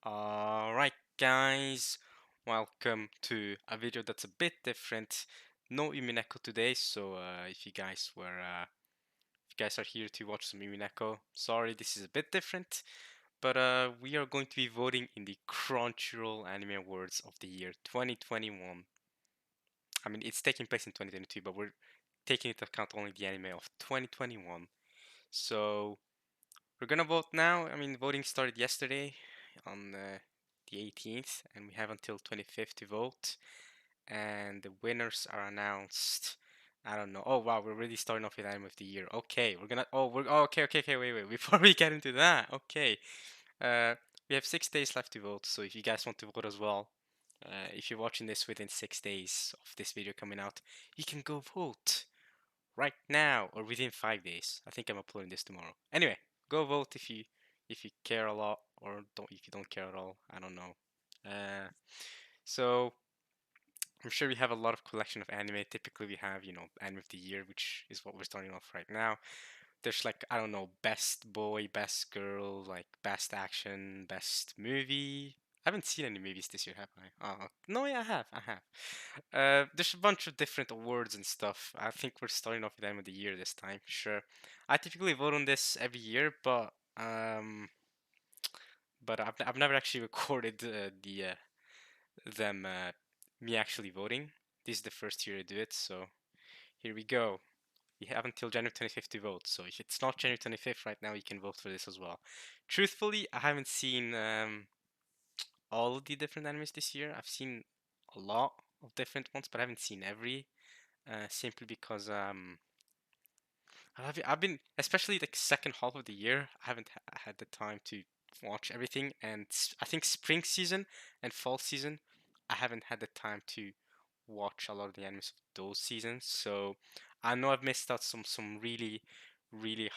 Alright guys, welcome to a video that's a bit different. No Umineko today, so if you guys are here to watch some Umineko, sorry this is a bit different. But we are going to be voting in the Crunchyroll Anime Awards of the year 2021. I mean it's taking place in 2022, but we're taking into account only the anime of 2021. So we're gonna vote now. I mean, voting started yesterday on the 18th, and we have until 25th to vote. And the winners are announced. I don't know. Oh wow, we're really starting off with anime of the year. Okay, we're gonna. Okay. Wait. Before we get into that, okay. Uh, we have 6 days left to vote. So if you guys want to vote as well, if you're watching this within 6 days of this video coming out, you can go vote right now or within 5 days. I think I'm uploading this tomorrow. Anyway, go vote if you care a lot or don't if you don't care at all. I don't know. So I'm sure we have a lot of collection of anime. Typically, we have anime of the year, which is what we're starting off right now. There's like I don't know, best boy, best girl, like best action, best movie. I haven't seen any movies this year, have I? Oh no, yeah, I have. There's a bunch of different awards and stuff. I think we're starting off with Anime of the Year this time. Sure, I typically vote on this every year, but I've never actually recorded them me actually voting. This is the first year I do it, so here we go. We have until January 25th to vote. So if it's not January 25th right now, you can vote for this as well. Truthfully, I haven't seen all of the different animes this year. I've seen a lot of different ones, but I haven't seen every. Simply because I've been especially the second half of the year. I haven't had the time to watch everything, and I think spring season and fall season, I haven't had the time to watch a lot of the animes of those seasons. So I know I've missed out some really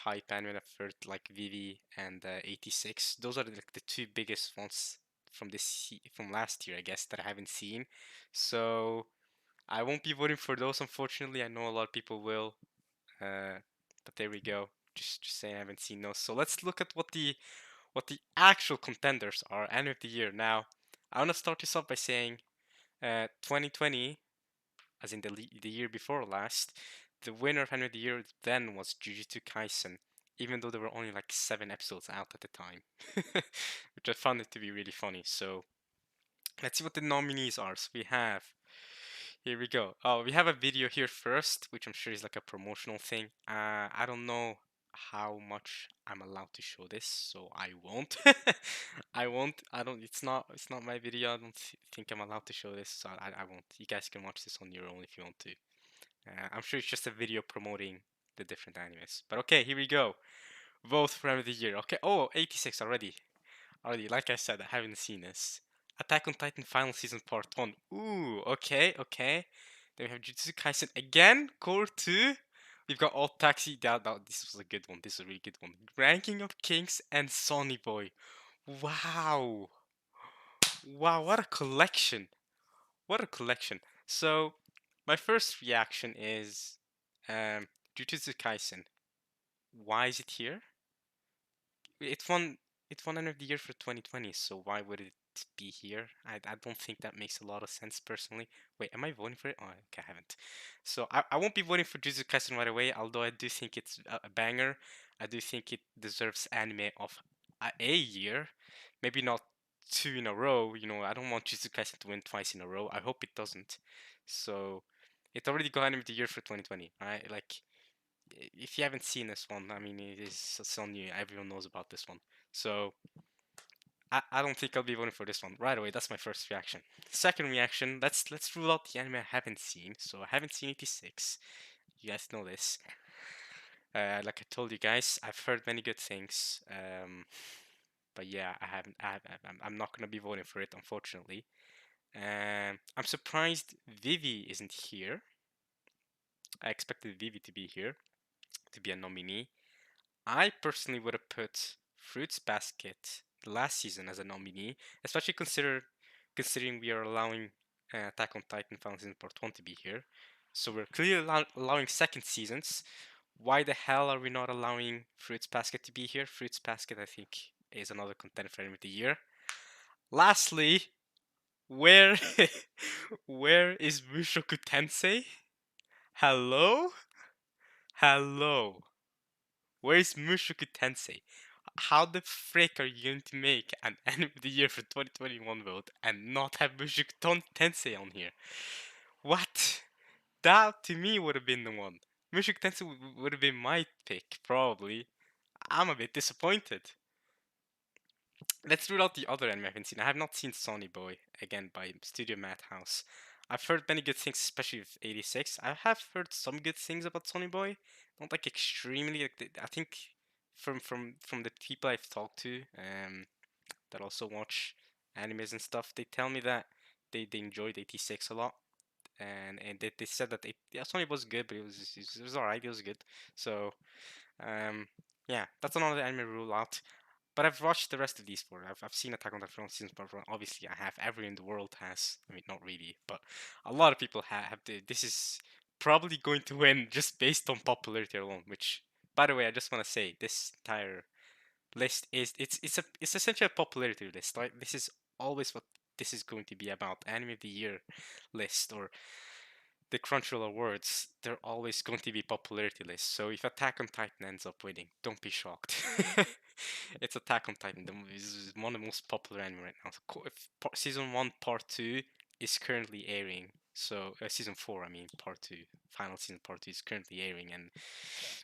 hype anime I've heard like Vivi and 86. Those are like the two biggest ones from from last year, I guess, that I haven't seen. So I won't be voting for those, unfortunately. I know a lot of people will. Uh, but there we go. Just saying I haven't seen those. So let's look at what the actual contenders are. End of the year. Now, I want to start this off by saying, 2020, as in the year before last, the winner of end of the year then was Jujutsu Kaisen, even though there were only like 7 episodes out at the time, which I found it to be really funny. So let's see what the nominees are. So we have here we go. Oh, we have a video here first, which I'm sure is like a promotional thing. I don't know how much I'm allowed to show this, so I won't. I won't. I don't. It's not my video. I don't think I'm allowed to show this, so I won't. You guys can watch this on your own if you want to. I'm sure it's just a video promoting the different animes. But okay, here we go. Vote for Anime of the Year. Okay. Oh, 86 already. Already, like I said, I haven't seen this. Attack on Titan Final Season Part 1. Ooh, okay. Then we have Jujutsu Kaisen again, Core 2. We've got Old Taxi. This was a good one. This is a really good one. Ranking of Kings and Sonny Boy. Wow. Wow, what a collection. What a collection. So, my first reaction is Jujutsu Kaisen. Why is it here? It won End of the Year for 2020, so why would it be here? I don't think that makes a lot of sense personally. Wait, am I voting for it? Oh, okay, I haven't. So I won't be voting for Jujutsu Kaisen right away, although I do think it's a banger. I do think it deserves anime of a year. Maybe not two in a row. I don't want Jujutsu Kaisen to win twice in a row. I hope it doesn't. So it already got Anime of the Year for 2020, right? Like if you haven't seen this one, I mean, it's on you. Everyone knows about this one. So I don't think I'll be voting for this one right away. That's my first reaction. Second reaction, let's rule out the anime I haven't seen. So I haven't seen 86. You guys know this. Like I told you guys, I've heard many good things. But yeah, I haven't. I'm not gonna be voting for it, unfortunately. I'm surprised Vivi isn't here. I expected Vivi to be here, to be a nominee. I personally would have put Fruits Basket last season as a nominee, especially considering we are allowing Attack on Titan Final Season Part 1 to be here. So we're clearly allowing second seasons. Why the hell are we not allowing Fruits Basket to be here? Fruits Basket, I think, is another contender for Anime of the Year. Lastly, where where is Mushoku Tensei? Hello? Hello. Where is Mushoku Tensei? How the frick are you going to make an anime of the year for 2021 vote and not have Mushoku Tensei on here? What? That to me would have been the one. Mushoku Tensei would have been my pick, probably. I'm a bit disappointed. Let's rule out the other anime I haven't seen. I have not seen Sonny Boy, again, by Studio Madhouse. I've heard many good things, especially with 86. I have heard some good things about Sonny Boy. Not like extremely. I think from the people I've talked to, that also watch animes and stuff, they tell me that they enjoyed 86 a lot. And they said that yeah, Sonny was good, but it was alright. It was good. So um, yeah, that's another anime rule out. But I've watched the rest of these four. I've seen Attack on Titan season part one. Obviously, I have. Everyone in the world has. I mean, not really, but a lot of people this is probably going to win just based on popularity alone. Which, by the way, I just want to say this entire list is it's essentially a popularity list. Right? This is always what this is going to be about. Anime of the year list or the Crunchyroll awards, they're always going to be popularity lists. So if Attack on Titan ends up winning, don't be shocked. It's Attack on Titan. Is one of the most popular anime right now. Season 1, Part 2 is currently airing. So, Season 4, I mean, Part 2, final season Part 2 is currently airing. And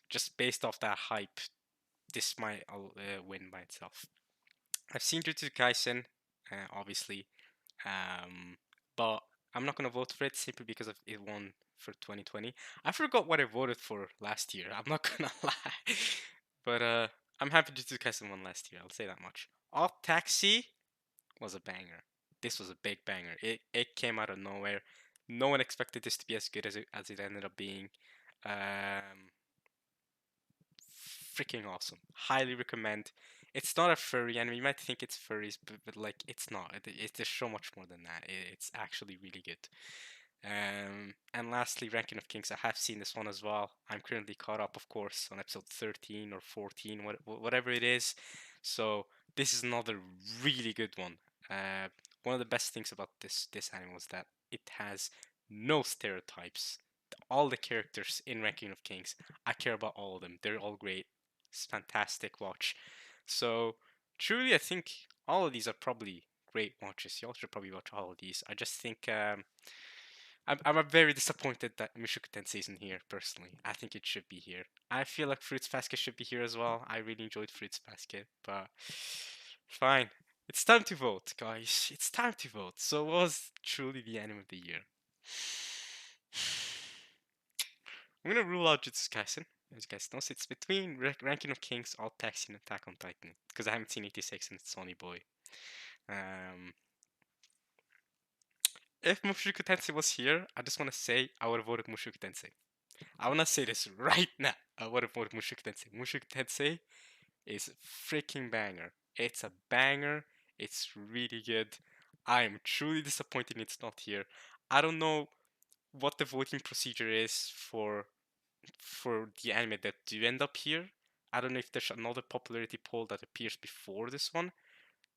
just based off that hype, this might win by itself. I've seen Jujutsu Kaisen, obviously. Um, but I'm not gonna vote for it simply because of it won for 2020. I forgot what I voted for last year. I'm not gonna lie, but I'm happy Jujutsu Kaisen won last year. I'll say that much. Odd Taxi was a banger. This was a big banger. It came out of nowhere. No one expected this to be as good as it ended up being. Um, Freaking awesome. Highly recommend. It's not a furry anime. You might think it's furries, but like it's not. There's so much more than that. It's actually really good. And lastly, Ranking of Kings. I have seen this one as well. I'm currently caught up, of course, on episode 13 or 14, whatever it is. So this is another really good one. One of the best things about this anime was that it has no stereotypes. All the characters in Ranking of Kings, I care about all of them. They're all great. It's fantastic watch. So truly, I think all of these are probably great watches. You all should probably watch all of these. I just think I'm very disappointed that Mushoku Tensei isn't here. Personally, I think it should be here. I feel like Fruits Basket should be here as well. I really enjoyed Fruits Basket, but fine. It's time to vote, guys. It's time to vote. So was truly the anime of the year. I'm gonna rule out Jujutsu Kaisen. As you guys know, so it's between Ranking of Kings, All Taxi, and Attack on Titan. Because I haven't seen 86 and it's Sonny Boy. Um, if Mushoku Tensei was here, I just want to say I would have voted Mushoku Tensei. I want to say this right now. I would have voted Mushoku Tensei. Mushoku Tensei is a freaking banger. It's a banger. It's really good. I am truly disappointed it's not here. I don't know what the voting procedure is for the anime that do end up here. I don't know if there's another popularity poll that appears before this one.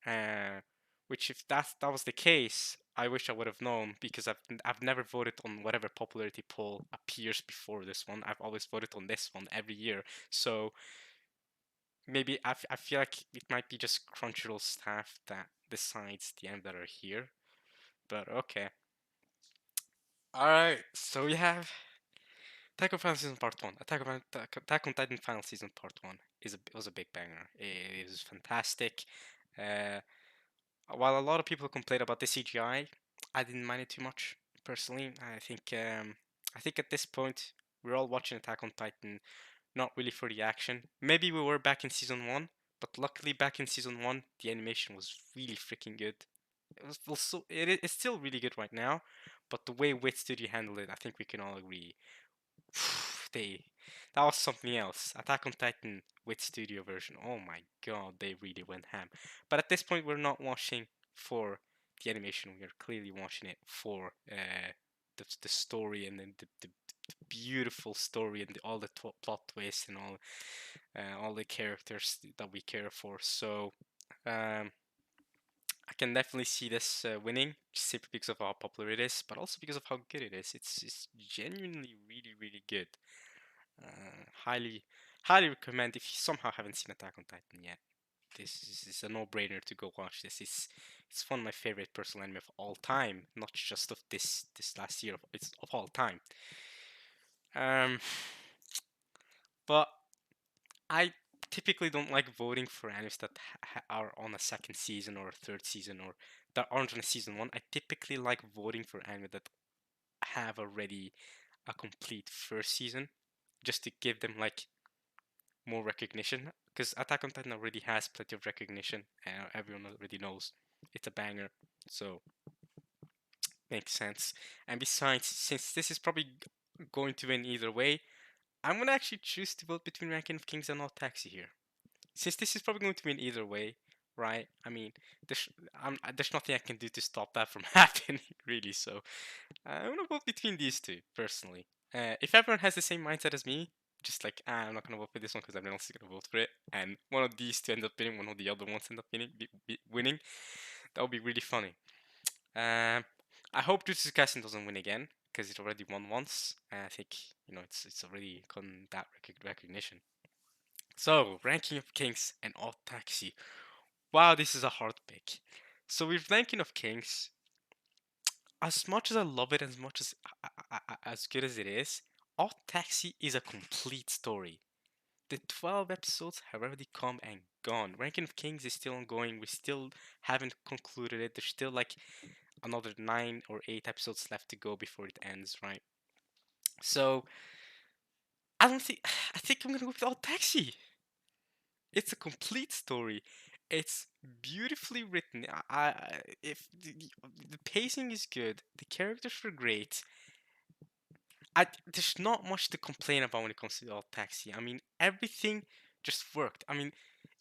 Uh, which if that was the case, I wish I would have known because I've never voted on whatever popularity poll appears before this one. I've always voted on this one every year. So maybe I feel like it might be just Crunchyroll staff that decides the end that are here. But okay. Alright, so we have Attack on Final Season Part 1. Attack on Titan Final Season Part 1 was a big banger. It was fantastic. Uh, while a lot of people complained about the I didn't mind it too much, personally. I think at this point, we're all watching Attack on Titan, not really for the action. Maybe we were back in Season 1, but luckily back in Season 1, the animation was really freaking good. It was also, it's still really good right now, but the way Wit Studio handled it, I think we can all agree they that was something else. Attack on Titan with studio version. Oh my god, they really went ham. But at this point, we're not watching for the animation. We are clearly watching it for the story and then the beautiful story and all the plot twists and all the characters that we care for. So I can definitely see this winning, just simply because of how popular it is, but also because of how good it is. It's genuinely really, really good. Highly, highly recommend if you somehow haven't seen Attack on Titan yet. This is a no-brainer to go watch this. It's one of my favorite personal anime of all time, not just of this last year. It's of all time. Um, but I typically don't like voting for animes that are on a second season or a third season or that aren't on a season one. I typically like voting for anime that have already a complete first season, just to give them like more recognition. Because Attack on Titan already has plenty of recognition, and everyone already knows it's a banger. So makes sense. And besides, since this is probably going to win either way, I'm gonna actually choose to vote between Ranking of Kings and Odd Taxi here. Since this is probably going to win either way, right? I mean, there's nothing I can do to stop that from happening, really. So I'm gonna vote between these two, personally. If everyone has the same mindset as me, just like I'm not gonna vote for this one because everyone else is gonna vote for it, and one of these two ends up winning, one of the other ones end up winning, that would be really funny. Um, I hope Jujutsu Kaisen doesn't win again because it already won once. And I think it's already gotten that recognition. So, Ranking of Kings and Odd Taxi. Wow, this is a hard pick. So, with Ranking of Kings, as much as I love it, as much as good as it is, Odd Taxi is a complete story. The 12 episodes have already come and gone. Ranking of Kings is still ongoing. We still haven't concluded it. There's still like another 9 or 8 episodes left to go before it ends, right? So I don't think I think I'm gonna go with Odd Taxi. It's a complete story. It's beautifully written. If the pacing is good, the characters were great. There's not much to complain about when it comes to Old Taxi. I mean, everything just worked. I mean,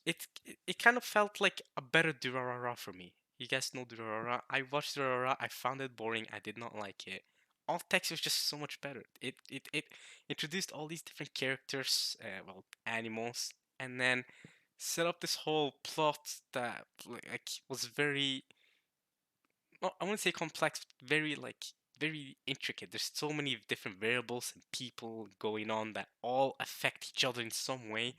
it kind of felt like a better Durarara for me. You guys know Durarara. I watched Durarara. I found it boring. I did not like it. Alt text was just so much better. It introduced all these different characters, well, animals, and then set up this whole plot that like was very, well, I wouldn't say complex, but very like very intricate. There's so many different variables and people going on that all affect each other in some way,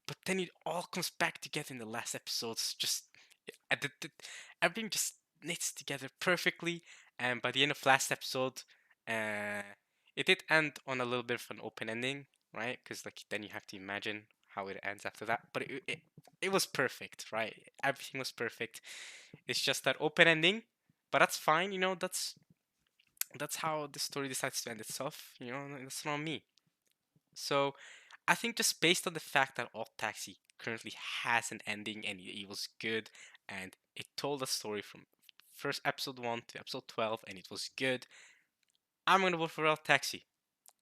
but then it all comes back together in the last episodes. Just everything just knits together perfectly. And by the end of last episode, uh, it did end on a little bit of an open ending, right? Because like then you have to imagine how it ends after that. But it was perfect, right? Everything was perfect. It's just that open ending, but that's fine. That's how the story decides to end itself. That's not me. So I think just based on the fact that Odd Taxi currently has an ending and it was good and it told a story from first episode 1 to episode 12 and it was good, I'm gonna vote for Odd Taxi.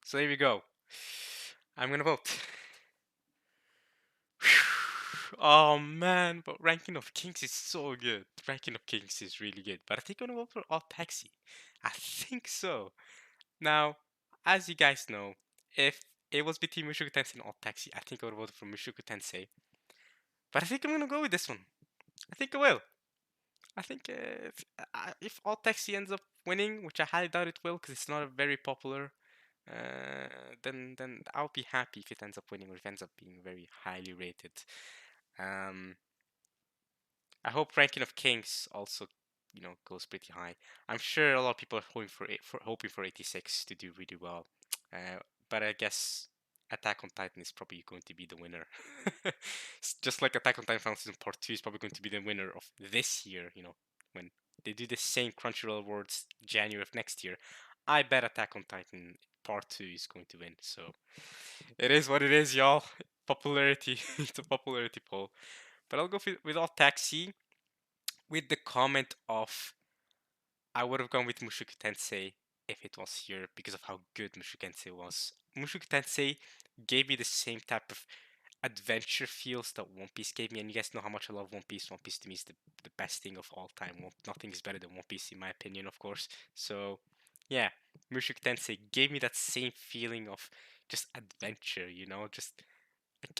So there we go. I'm gonna vote. Oh man, but Ranking of Kings is so good. Ranking of Kings is really good. But I think I'm gonna vote for Odd Taxi. I think so. Now, as you guys know, if it was between Mushoku Tensei and Odd Taxi, I think I would vote for Mushoku Tensei. But I think I'm gonna go with this one. I think I will. I think if All Taxi ends up winning, which I highly doubt it will, because it's not a very popular, then I'll be happy if it ends up winning or if it ends up being very highly rated. Um, I hope Ranking of Kings also, goes pretty high. I'm sure a lot of people are hoping for 86 to do really well, but I guess Attack on Titan is probably going to be the winner. Just like Attack on Titan Final Season Part 2 is probably going to be the winner of this year, when they do the same Crunchyroll Awards January of next year. I bet Attack on Titan Part 2 is going to win. So it is what it is, y'all. Popularity. It's a popularity poll. But I'll go with All Taxi with the comment of I would have gone with Mushoku Tensei if it was here because of how good Mushoku Tensei was. Mushoku Tensei gave me the same type of adventure feels that One Piece gave me, and you guys know how much I love One Piece. One Piece to me is the best thing of all time. Nothing is better than One Piece in my opinion, of course. So, yeah, Mushoku Tensei gave me that same feeling of just adventure, just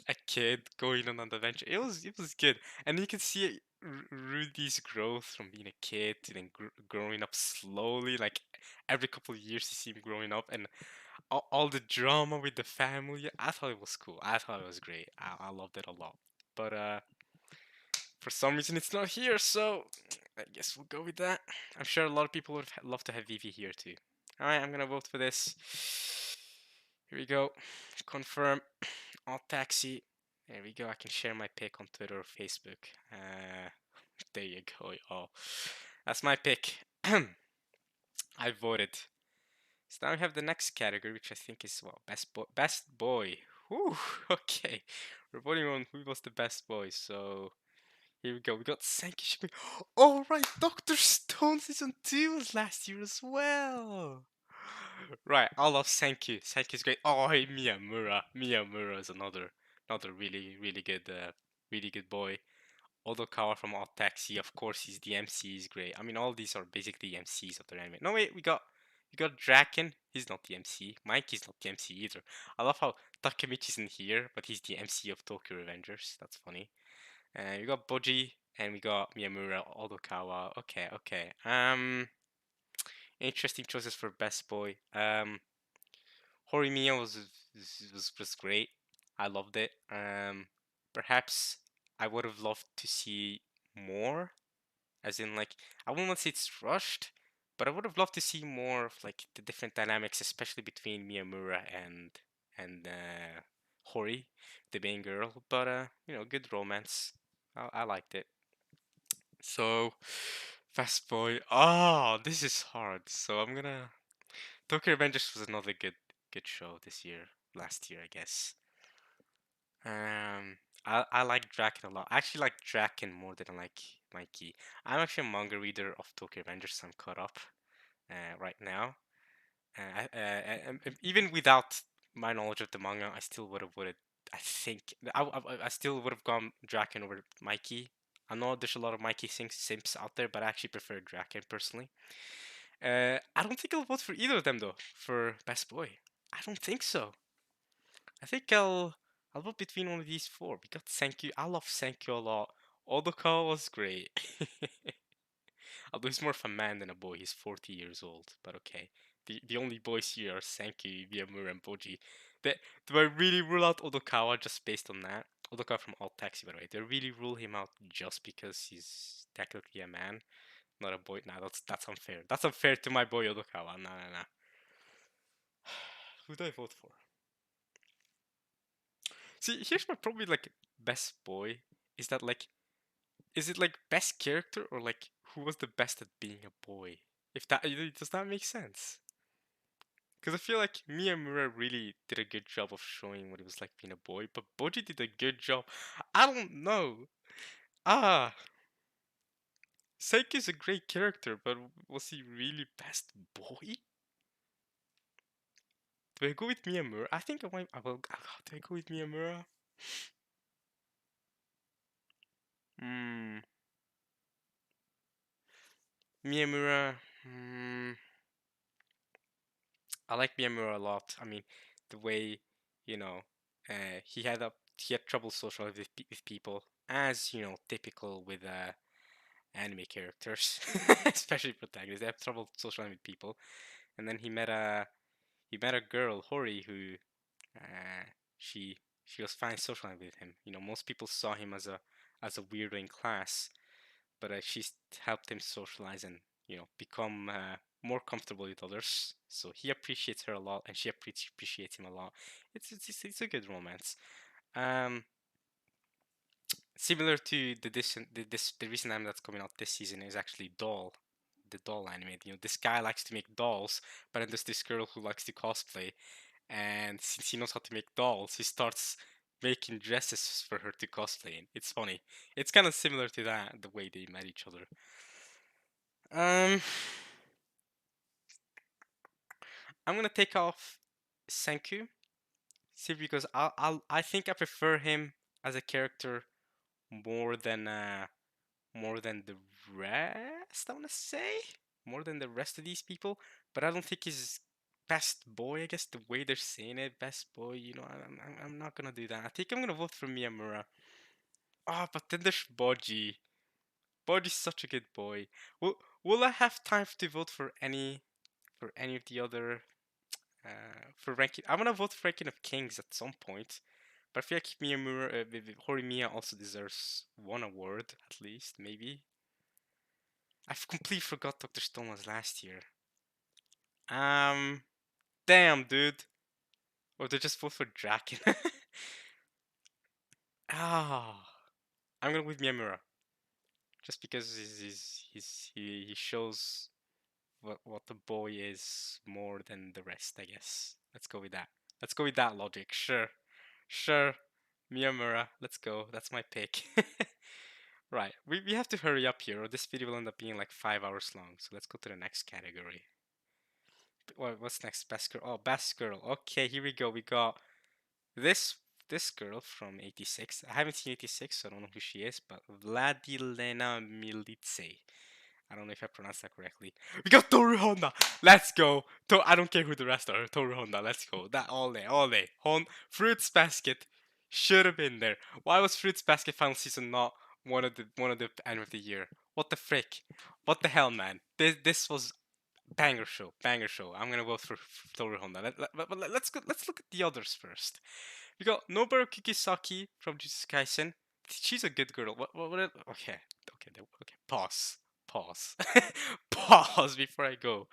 a kid going on an adventure. It was good, and you can see Rudy's growth from being a kid to then growing up slowly. Like every couple of years, you see him growing up, and all the drama with the family. I thought it was cool. I thought it was great. I loved it a lot. But for some reason, it's not here, so I guess we'll go with that. I'm sure a lot of people would love to have Vivi here too. All right, I'm gonna vote for this. Here we go. Confirm. All taxi. There we go. I can share my pick on Twitter or Facebook. There you go, y'all. That's my pick. I voted. So now we have the next category, which I think is well, best boy. Best boy. Whew, okay, we're voting on who was the best boy. So here we go. We got Sankey Shipping. Oh right, Doctor Stone season 2 was last year as well. Right, I love Sankey. Sankey's great. Oh, hey, Miyamura. Miyamura is another really good boy. Aldokawa from Odd Taxi, of course, he's the MC. He's great. I mean, all these are basically MCs of their anime. No, wait, we got Draken. He's not the MC. Mikey's not the MC either. I love how Takemichi's in here, but he's the MC of Tokyo Revengers. That's funny. We got Boji and we got Miyamura Aldokawa. Okay, okay. Interesting choices for best boy. Horimiya was great. I loved it. Perhaps I would have loved to see more, as in like I wouldn't want to say it's rushed, but I would have loved to see more of like the different dynamics, especially between Miyamura and Hori, the main girl. But good romance. I liked it. So, Fast Boy. Oh, this is hard. So I'm gonna. Tokyo Revengers was another good show this year, last year, I guess. I like Draken a lot. I actually like Draken more than I like Mikey. I'm actually a manga reader of Tokyo Revengers, so I'm caught up right now. Even without my knowledge of the manga, I still would have. I think I still would have gone Draken over Mikey. I know there's a lot of Mikey simps out there, but I actually prefer Draken personally. I don't think I'll vote for either of them though for best boy. I don't think so. I think I'll vote between one of these four. We got Senkyu. I love Senkyu a lot. Odoka was great. Although he's more of a man than a boy. He's 40 years old. But okay. The only boys here are Senkyu, Miyamura, and Boji. They, do I really rule out Odokawa just based on that? Odokawa from Alt Taxi, by the way. Do I really rule him out just because he's technically a man, not a boy? Nah, that's unfair. That's unfair to my boy Odokawa. Nah. Who do I vote for? See, here's my probably like best boy. Is that like, is it like best character or like who was the best at being a boy? If that does that make sense? Because I feel like Miyamura really did a good job of showing what it was like being a boy, but Boji did a good job. I don't know. Ah, Seiki is a great character, but was he really best boy? Do I go with Miyamura? I think I might. I will. Do I go with Miyamura? Hmm. Miyamura. Hmm. I like Miyamura a lot. I mean, the way you know, he had trouble socializing with people, as typical with anime characters, especially protagonists. They have trouble socializing with people, and then he met a girl, Hori, who uh, she she was fine socializing with him. Most people saw him as a weirdo in class, but she's helped him socialize and become more comfortable with others. So he appreciates her a lot, and she appreciates him a lot. It's a good romance. Um, Similar to the recent anime that's coming out this season is actually Doll, the doll anime. This guy likes to make dolls, but then there's this girl who likes to cosplay, and since he knows how to make dolls, he starts making dresses for her to cosplay in. It's funny. It's kind of similar to that, the way they met each other. Um, I'm gonna take off Senku, simply because I think I prefer him as a character more than the rest. I wanna say more than the rest of these people, but I don't think he's best boy, I guess the way they're saying it, best boy. I'm not gonna do that. I think I'm gonna vote for Miyamura. Ah, but then there's Boji. Boji's such a good boy. Will I have time to vote for any of the other for ranking? I'm gonna vote for ranking of kings at some point. But I feel like Miyamura, Horimiya also deserves one award at least, maybe. I've completely forgot Dr. Stone was last year. Um, damn, dude. Or they just vote for Draken. Ah, I'm gonna go with Miyamura just because he shows what the boy is more than the rest. I guess. Let's go with that. Let's go with that logic. Sure, sure. Miyamura. Let's go. That's my pick. Right. We have to hurry up here, or this video will end up being like 5 hours long. So let's go to the next category. What's next? Best girl. Oh, best girl. Okay, here we go. We got this this girl from 86. I haven't seen 86, so I don't know who she is, but Vladilena Milice. I don't know if I pronounced that correctly. We got Toru Honda. Let's go. I don't care who the rest are. Toru Honda. Let's go. That all day, all day. Fruits Basket should have been there. Why was Fruits Basket final season not one of the end of the year? What the frick? What the hell, man? This was banger show, banger show. I'm gonna vote for Toru Honda. Let's look at the others first. We got Noboru Kikisaki from Jujutsu Kaisen. She's a good girl. Okay, okay. Pause, pause before I go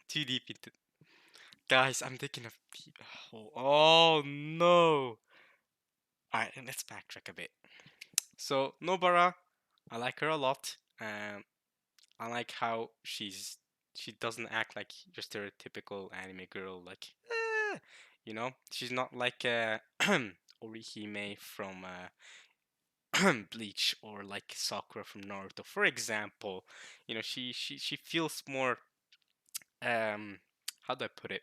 too deep into. Guys, I'm taking a. Oh no! All right, let's backtrack a bit. So Nobara, I like her a lot. I like how she doesn't act like your stereotypical anime girl. Like, she's not like Orihime from Bleach or like Sakura from Naruto, for example. She feels more how do I put it?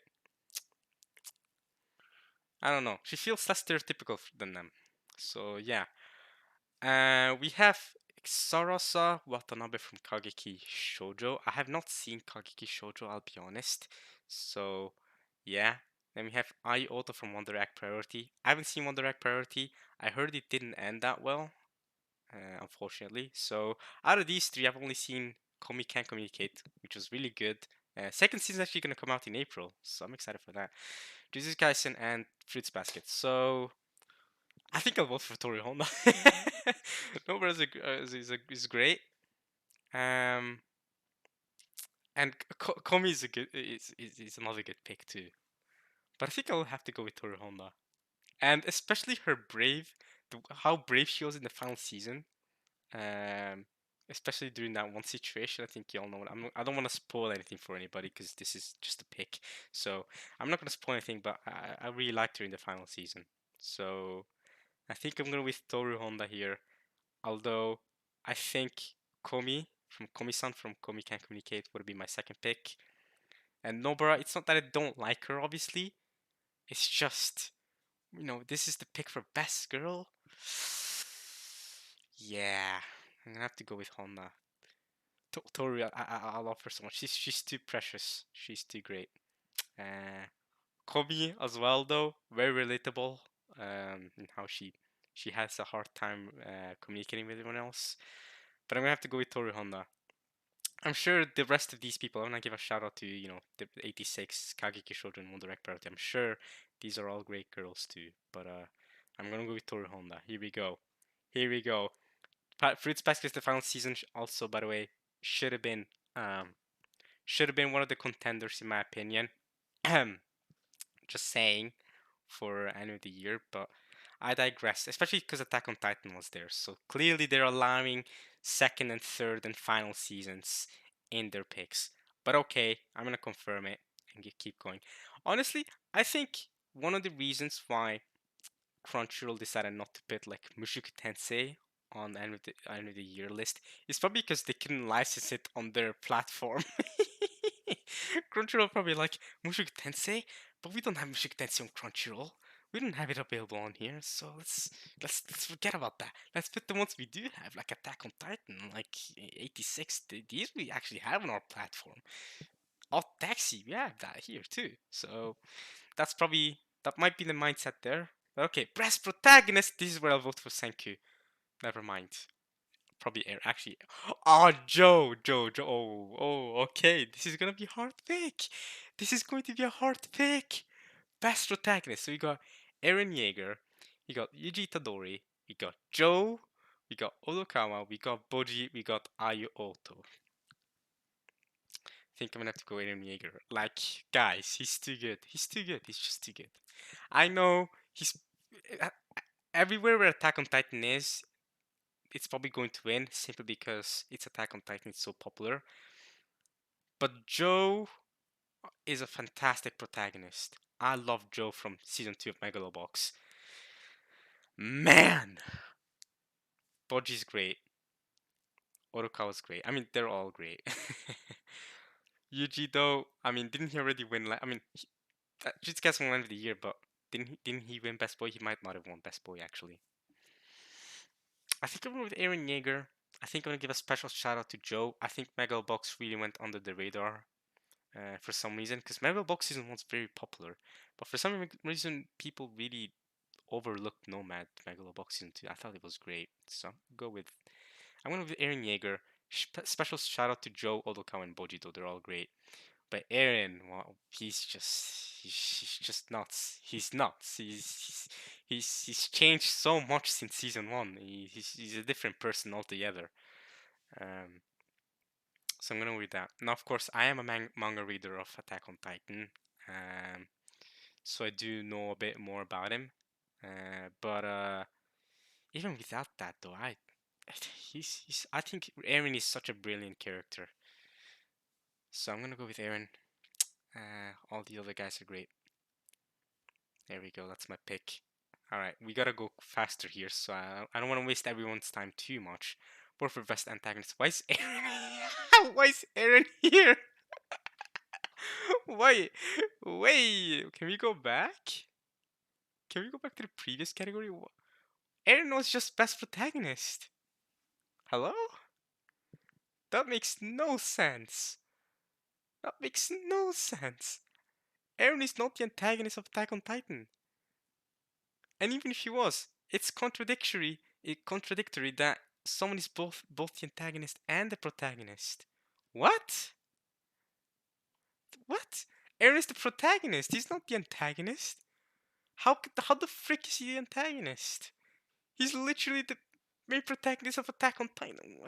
I don't know. She feels less stereotypical than them. So yeah. We have Sarasa Watanabe from Kageki Shoujo. I have not seen Kageki Shoujo, I'll be honest. So, yeah. Then we have Ai Oto from Wonder Egg Priority. I haven't seen Wonder Egg Priority. I heard it didn't end that well, unfortunately. So, out of these three, I've only seen Komi Can Communicate, which was really good. Second season is actually going to come out in April, so I'm excited for that. Jujutsu Kaisen and Fruits Basket. So, I think I'll vote for Tori Honda. Nobara is great. Um, and Komi is another good pick too. But I think I'll have to go with Tori Honda. And especially her how brave she was in the final season. Um, Especially during that one situation. I think you all know what I don't want to spoil anything for anybody because this is just a pick. So I'm not going to spoil anything, but I really liked her in the final season. So I think I'm going with Toru Honda here. Although I think Komi-san from Komi Can Communicate would be my second pick. And Nobara, it's not that I don't like her, obviously. It's just, this is the pick for best girl. Yeah, I'm gonna have to go with Honda. Tori, I love her so much. She's too precious. She's too great. Uh, Komi as well, though, very relatable. In how she has a hard time communicating with everyone else. But I'm gonna have to go with Toru Honda. I'm sure the rest of these people, I'm gonna give a shout out to, the 86, Kageki Shoujo, and Wonder Egg Priority. I'm sure these are all great girls too. But I'm gonna go with Toru Honda. Here we go. Here we go. Fruits Basket is the final season. Also, by the way, should have been um should have been one of the contenders in my opinion. Just saying for end of the year, but I digress, especially because Attack on Titan was there. So clearly they're allowing second and third and final seasons in their picks. But okay, I'm gonna confirm it and keep going. Honestly, I think one of the reasons why Crunchyroll decided not to put like Mushoku Tensei on the end of the year list is probably because they couldn't license it on their platform. Crunchyroll probably like Mushoku Tensei, but we don't have Mushoku Tensei on Crunchyroll. We don't have it available on here, so let's forget about that. Let's put the ones we do have, like Attack on Titan, like 86. These we actually have on our platform. Oh, taxi, we have that here too. So that might be the mindset there. Okay, best protagonist. This is where I'll vote for Senku. Never mind. Probably Air. Actually, oh Joe. Okay. This is gonna be a hard pick. This is going to be a hard pick. Best protagonist. So we got Eren Yeager, we got Yuji Tadori, we got Joe, we got Odokawa, we got Boji, we got Ayu Oto. I think I'm gonna have to go Eren Yeager. Like, guys, he's too good. He's too good. He's just too good. I know he's uh, everywhere where Attack on Titan is, it's probably going to win simply because it's Attack on Titan. It's so popular. But Joe is a fantastic protagonist. I love Joe from season 2 of Megalobox. Man, Boji's great. Orokawa's great. I mean, they're all great. Yuji though, I mean, didn't he already win? I mean, Jujutsu won End of the Year, but didn't he win Best Boy? He might not have won Best Boy actually. I think I'm going with Eren Yeager. I think I'm gonna give a special shout out to Joe. I think Megalobox really went under the radar for some reason because Megalobox season one's very popular, but for some reason people really overlooked Nomad Megalobox season 2. I thought it was great, so I'm going with Eren Yeager. Special shout out to Joe, Odokawa, and Bojito. They're all great. But Eren, well, he's just nuts. He's nuts. He's changed so much since season one. He's a different person altogether. Um, so I'm gonna read that. Now, of course, I am a manga reader of Attack on Titan. Um, so I do know a bit more about him. But even without that, though, I think Eren is such a brilliant character. So I'm gonna go with Eren. All the other guys are great. There we go. That's my pick. All right, we gotta go faster here, so I don't want to waste everyone's time too much. Both for best antagonist. Why is Eren? Why is Eren here? Why? Wait. Can we go back? Can we go back to the previous category? Eren was just best protagonist. Hello? That makes no sense. That makes no sense. Eren is not the antagonist of Attack on Titan. And even if he was, it's contradictory. Contradictory that someone is both the antagonist and the protagonist. What? What? Eren is the protagonist. He's not the antagonist. How the frick is he the antagonist? He's literally the main protagonist of Attack on Titan.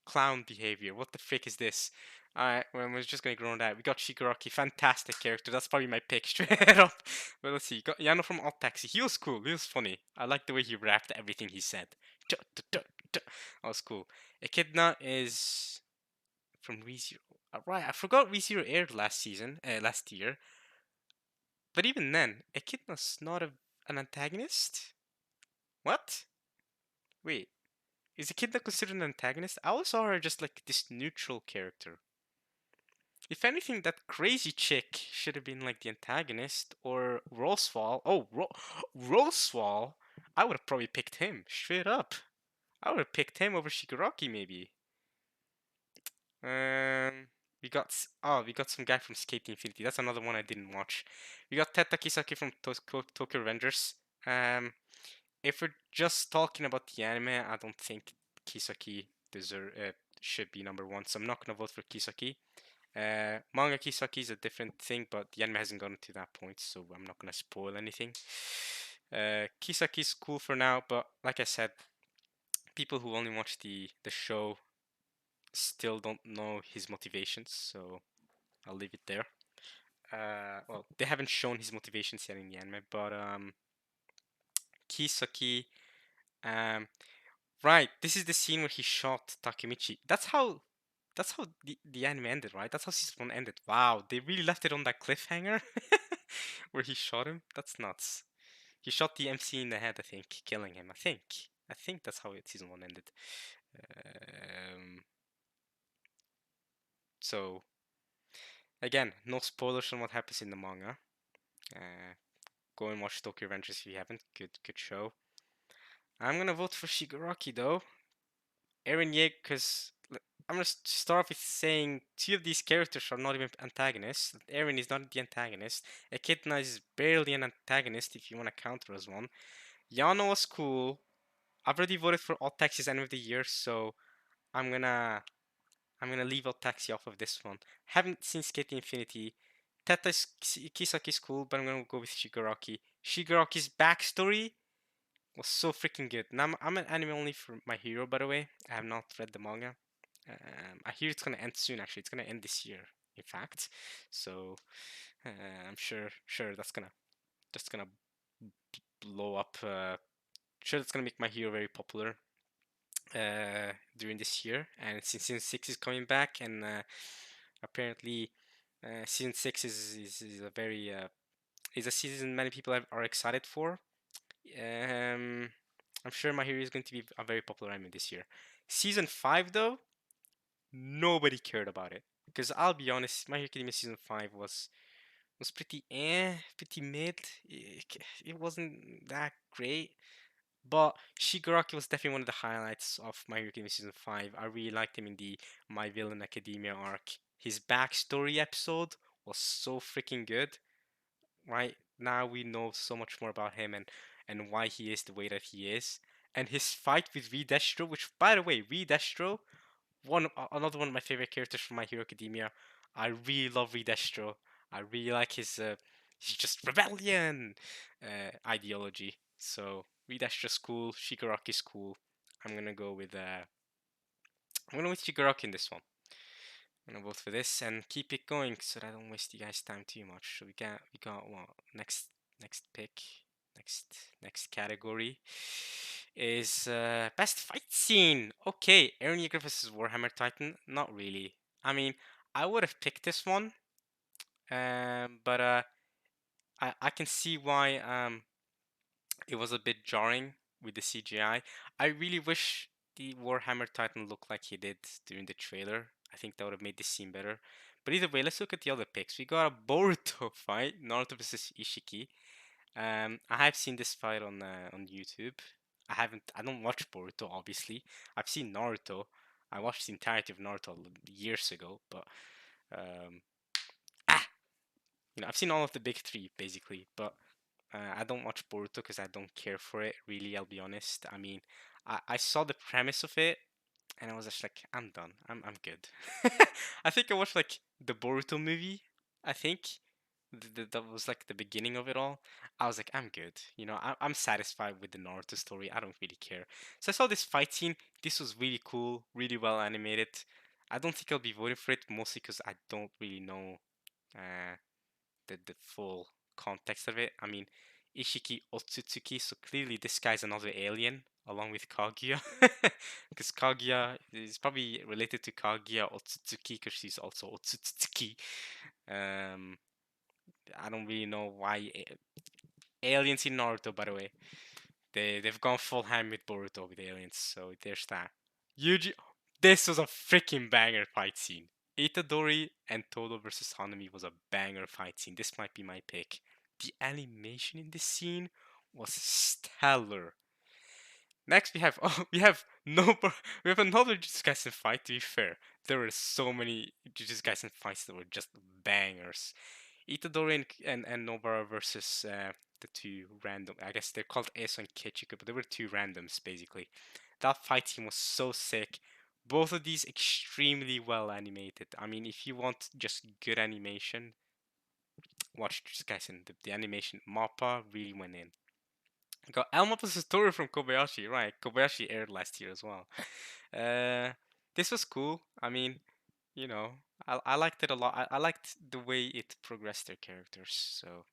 Clown behavior. What the frick is this? Alright, well, we're just gonna ignore that. We got Shigaraki, fantastic character. That's probably my pick straight up. But let's see. Got Yano from Alt Taxi. He was cool. He was funny. I like the way he rapped everything he said. That was cool. Echidna is from ReZero. Right, I forgot ReZero aired last year. But even then, Echidna's not an antagonist. What? Wait, is Echidna considered an antagonist? I always saw her just like this neutral character. If anything, that crazy chick should have been like the antagonist, or Roswell. Oh, Roswell! I would have probably picked him, straight up. I would have picked him over Shigaraki, maybe. We got some guy from Skate Infinity. That's another one I didn't watch. We got Teta Kisaki from Tokyo Revengers. If we're just talking about the anime, I don't think Kisaki should be number one, so I'm not gonna vote for Kisaki. Manga Kisaki is a different thing, but the anime hasn't gotten to that point, so I'm not gonna spoil anything. Kisaki's cool for now, but like I said, people who only watch the show still don't know his motivations, so I'll leave it there. Well, they haven't shown his motivations yet in the anime, but Kisaki, right, this is the scene where he shot Takemichi. That's how the anime ended, right? That's how season 1 ended. Wow, they really left it on that cliffhanger where he shot him. That's nuts. He shot the MC in the head, I think, killing him. I think that's how season 1 ended. So again, no spoilers on what happens in the manga. Go and watch Tokyo Revengers if you haven't. Good show. I'm gonna vote for Shigaraki though. Eren Yeager, because I'm gonna start off with saying two of these characters are not even antagonists. Eren is not the antagonist. Echidna is barely an antagonist if you want to count her as one. Yano was cool. I've already voted for All Taxi's end of the year, so I'm gonna I'm gonna leave All Taxi off of this one. Haven't seen Skate Infinity. Kisaki is cool, but I'm gonna go with Shigaraki. Shigaraki's backstory was so freaking good. Now I'm an anime only for My Hero, by the way. I have not read the manga. I hear it's gonna end soon. Actually, it's gonna end this year, in fact. So I'm sure that's gonna blow up. Sure, that's gonna make My Hero very popular during this year. And since season six is coming back, and apparently season six is a very is a season many people are excited for. Um, I'm sure My Hero is going to be a very popular anime this year. Season 5, though, nobody cared about it. Because I'll be honest, My Hero Academia Season 5 was pretty pretty mid. It wasn't that great. But Shigaraki was definitely one of the highlights of My Hero Academia Season 5. I really liked him in the My Villain Academia arc. His backstory episode was so freaking good. Right now we know so much more about him and why he is the way that he is. And his fight with V Destro, which by the way, V Destro, another one of my favorite characters from My Hero Academia. I really love V Destro. I really like his just rebellion ideology. So V Destro's cool, Shigaraki's cool. I'm gonna go with Shigaraki in this one. I'm gonna vote for this and keep it going so that I don't waste you guys' time too much. So we got what next pick, next next category is best fight scene. Okay, Eren Yeager versus Warhammer Titan. Not really. I mean, I would have picked this one, but I can see why it was a bit jarring with the CGI. I really wish the Warhammer Titan looked like he did during the trailer. I think that would have made the scene better. But either way, let's look at the other picks. We got a Boruto fight, Naruto versus Ishiki. I have seen this fight on YouTube. I don't watch Boruto, obviously. I've seen Naruto. I watched the entirety of Naruto years ago, but um, ah, I've seen all of the big three basically, but I don't watch Boruto because I don't care for it. Really, I'll be honest. I mean, I saw the premise of it and I was just like, I'm done. I'm good. I think I watched like the Boruto movie. I think that was like the beginning of it all. I was like, I'm good. I'm satisfied with the Naruto story. I don't really care. So I saw this fight scene. This was really cool, really well animated. I don't think I'll be voting for it mostly because I don't really know uh, the full context of it. I mean, Ishiki Otsutsuki, so clearly this guy's another alien along with Kaguya. Because Kaguya is probably related to Kaguya Otsutsuki because she's also Otsutsuki. Um, I don't really know why aliens in Naruto, by the way. They've gone full ham with Boruto with aliens, so there's that. Yuji, this was a freaking banger fight scene. Itadori and Todo versus Hanami was a banger fight scene. This might be my pick. The animation in this scene was stellar. Next we have we have another Jujutsu Kaisen fight. To be fair, there were so many Jujutsu Kaisen fights that were just bangers. Itadori and Nobara versus the two random. I guess they're called Eso and Kichiku, but they were two randoms basically. That fight scene was so sick. Both of these extremely well animated. I mean, if you want just good animation, watch Jujutsu Kaisen. The animation Mappa really went in. Got Elma vs. Toru from Kobayashi, right? Kobayashi aired last year as well. Uh, this was cool. I mean, I liked it a lot. I liked the way it progressed their characters. So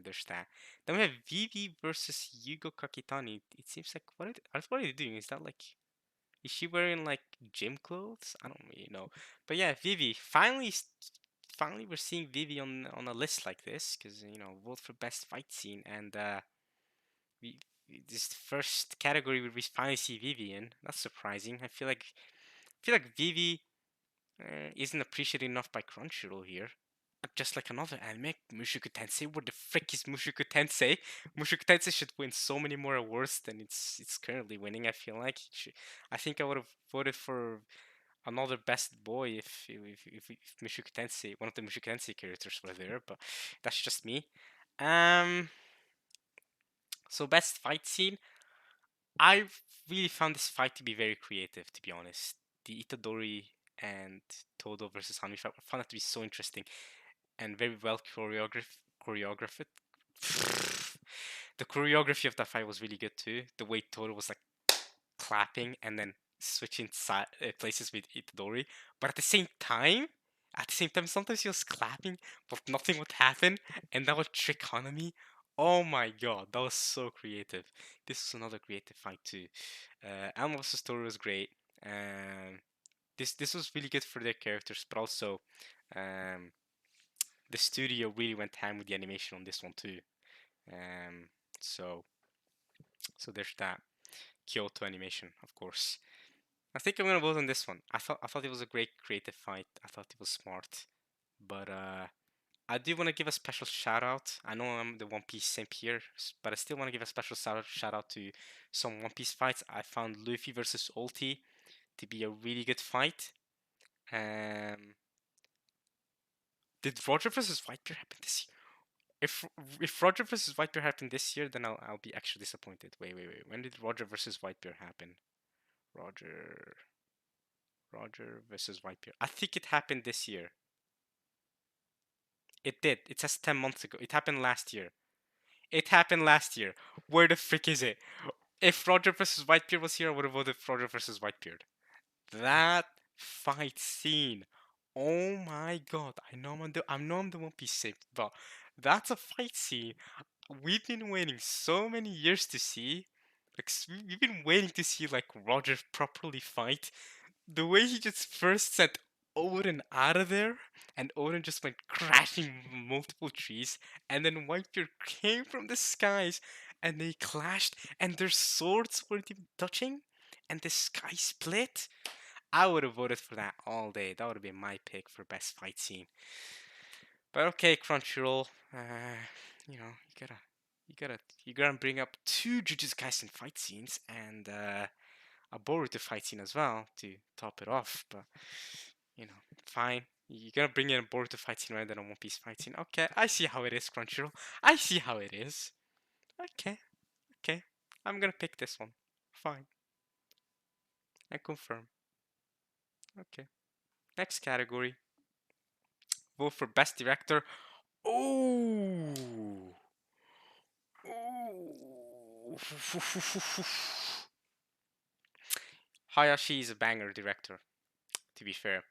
there's that. Then we have Vivi versus Yugo Kakitani. It seems like what are they doing? Is that like is she wearing like gym clothes? I don't really know. But yeah, Vivi. Finally we're seeing Vivi on a list like this because vote for best fight scene and we this is the first category where we finally see Vivi in. That's surprising. I feel like Vivi isn't appreciated enough by Crunchyroll here. Just like another anime, Mushoku Tensei. What the frick is Mushoku Tensei? Mushoku Tensei should win so many more awards than it's currently winning. I feel like I think I would have voted for another best boy if Mushoku Tensei, one of the Mushoku Tensei characters were there, but that's just me. Um, so best fight scene. I really found this fight to be very creative, to be honest. The Itadori and Todo versus Hanmi fight, I found it to be so interesting and very well choreographed. The choreography of that fight was really good too. The way Todo was like clapping and then switching places with Itadori, but at the same time, sometimes he was clapping, but nothing would happen, and that would trick Hanami. Oh my god, that was so creative. This was another creative fight too. Almost story was great. Um, this was really good for their characters, but also um, the studio really went ham with the animation on this one too. Um, so so there's that. Kyoto animation, of course. I think I'm gonna vote on this one. I thought it was a great creative fight. I thought it was smart, but I do want to give a special shout out. I know I'm the One Piece simp here, but I still want to give a special shout out to some One Piece fights. I found Luffy versus Ulti to be a really good fight. Um, did Roger versus Whitebeard happen this year? If Roger versus Whitebeard happened this year, then I'll be actually disappointed. Wait. When did Roger versus Whitebeard happen? Roger Roger versus Whitebeard. I think it happened this year. It did. It says 10 months ago. It happened last year. It happened last year. Where the frick is it? If Roger versus Whitebeard was here, I would have voted for Roger versus Whitebeard. That fight scene. Oh my god. I know I'm the One Piece simp, but that's a fight scene we've been waiting so many years to see. Like we've been waiting to see like Roger properly fight. The way he just first sent Odin out of there, and Odin just went crashing multiple trees, and then Whitebeard came from the skies, and they clashed, and their swords weren't even touching, and the sky split. I would have voted for that all day. That would have been my pick for best fight scene. But okay, Crunchyroll, you know, you gotta bring up two Jujutsu Kaisen fight scenes and a Boruto fight scene as well to top it off. But you know, fine. You're gonna bring in a Boruto fight scene rather than a One Piece fight scene. Okay, I see how it is, Crunchyroll. I see how it is. Okay, okay. I'm gonna pick this one. Fine. I confirm. Okay. Next category. Vote for best director. Oh. Oh. Hayashi is a banger director. To be fair,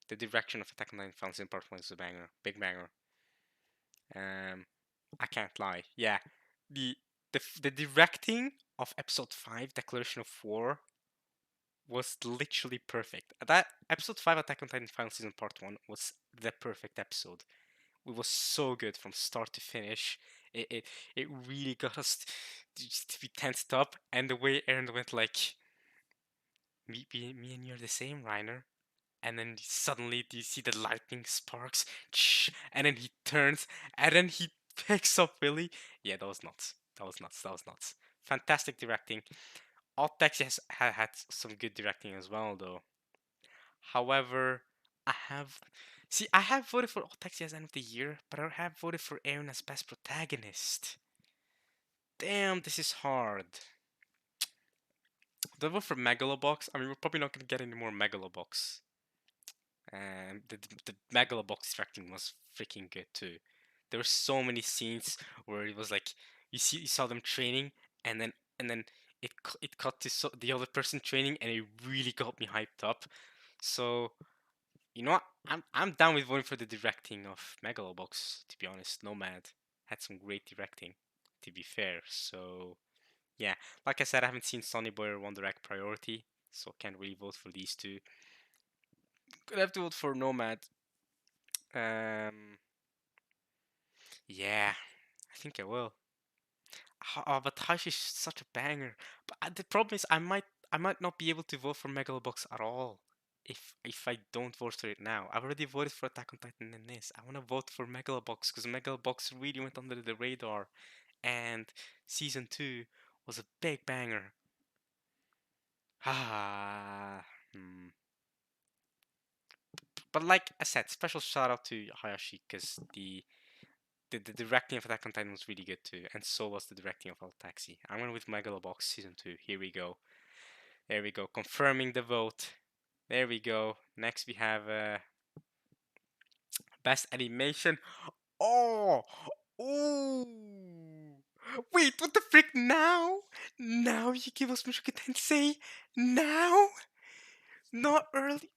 the direction of Attack on Titan Films in Part 1 is a banger, big banger. Um, I can't lie. Yeah, the the directing of Episode 5, Declaration of War, was literally perfect. That Episode 5, Attack on Titan Final Season Part 1, was the perfect episode. It was so good from start to finish. It really got us to be tensed up, and the way Aaron went like, me and you are the same, Reiner. And then suddenly you see the lightning sparks, and then he turns, and then he picks up Willy. Yeah, that was nuts. That was nuts. That was nuts. Fantastic directing. All Taxi has had some good directing as well, though. However, I have I have voted for All Taxi as end of the year, but I have voted for Aaron as best protagonist. Damn, this is hard. Do I vote for Megalobox? I mean, we're probably not gonna get any more Megalobox. And the Megalobox directing was freaking good too. There were so many scenes where it was like you saw them training, and then it cut to the other person training, and it really got me hyped up. So you know what? I'm down with voting for the directing of Megalobox. To be honest, Nomad had some great directing. To be fair, so yeah, like I said, I haven't seen Sonny Boy or One Direct Priority, so can't really vote for these two. Gonna have to vote for Nomad. Um, yeah, I think I will. But Hush is such a banger. But the problem is, I might not be able to vote for Megalobox at all if I don't vote for it now. I've already voted for Attack on Titan in this. I want to vote for Megalobox because Megalobox really went under the radar, and season 2 was a big banger. Ah, hmm. But like I said, special shout out to Hayashi because the directing of Attack on Titan was really good too, and so was the directing of Old Taxi. I'm going with Megalobox season 2. Here we go. There we go. Confirming the vote. There we go. Next we have best animation. Oh, ooh. Wait, what the frick now? Now you give us Mushoku Tensei? Now? Not early?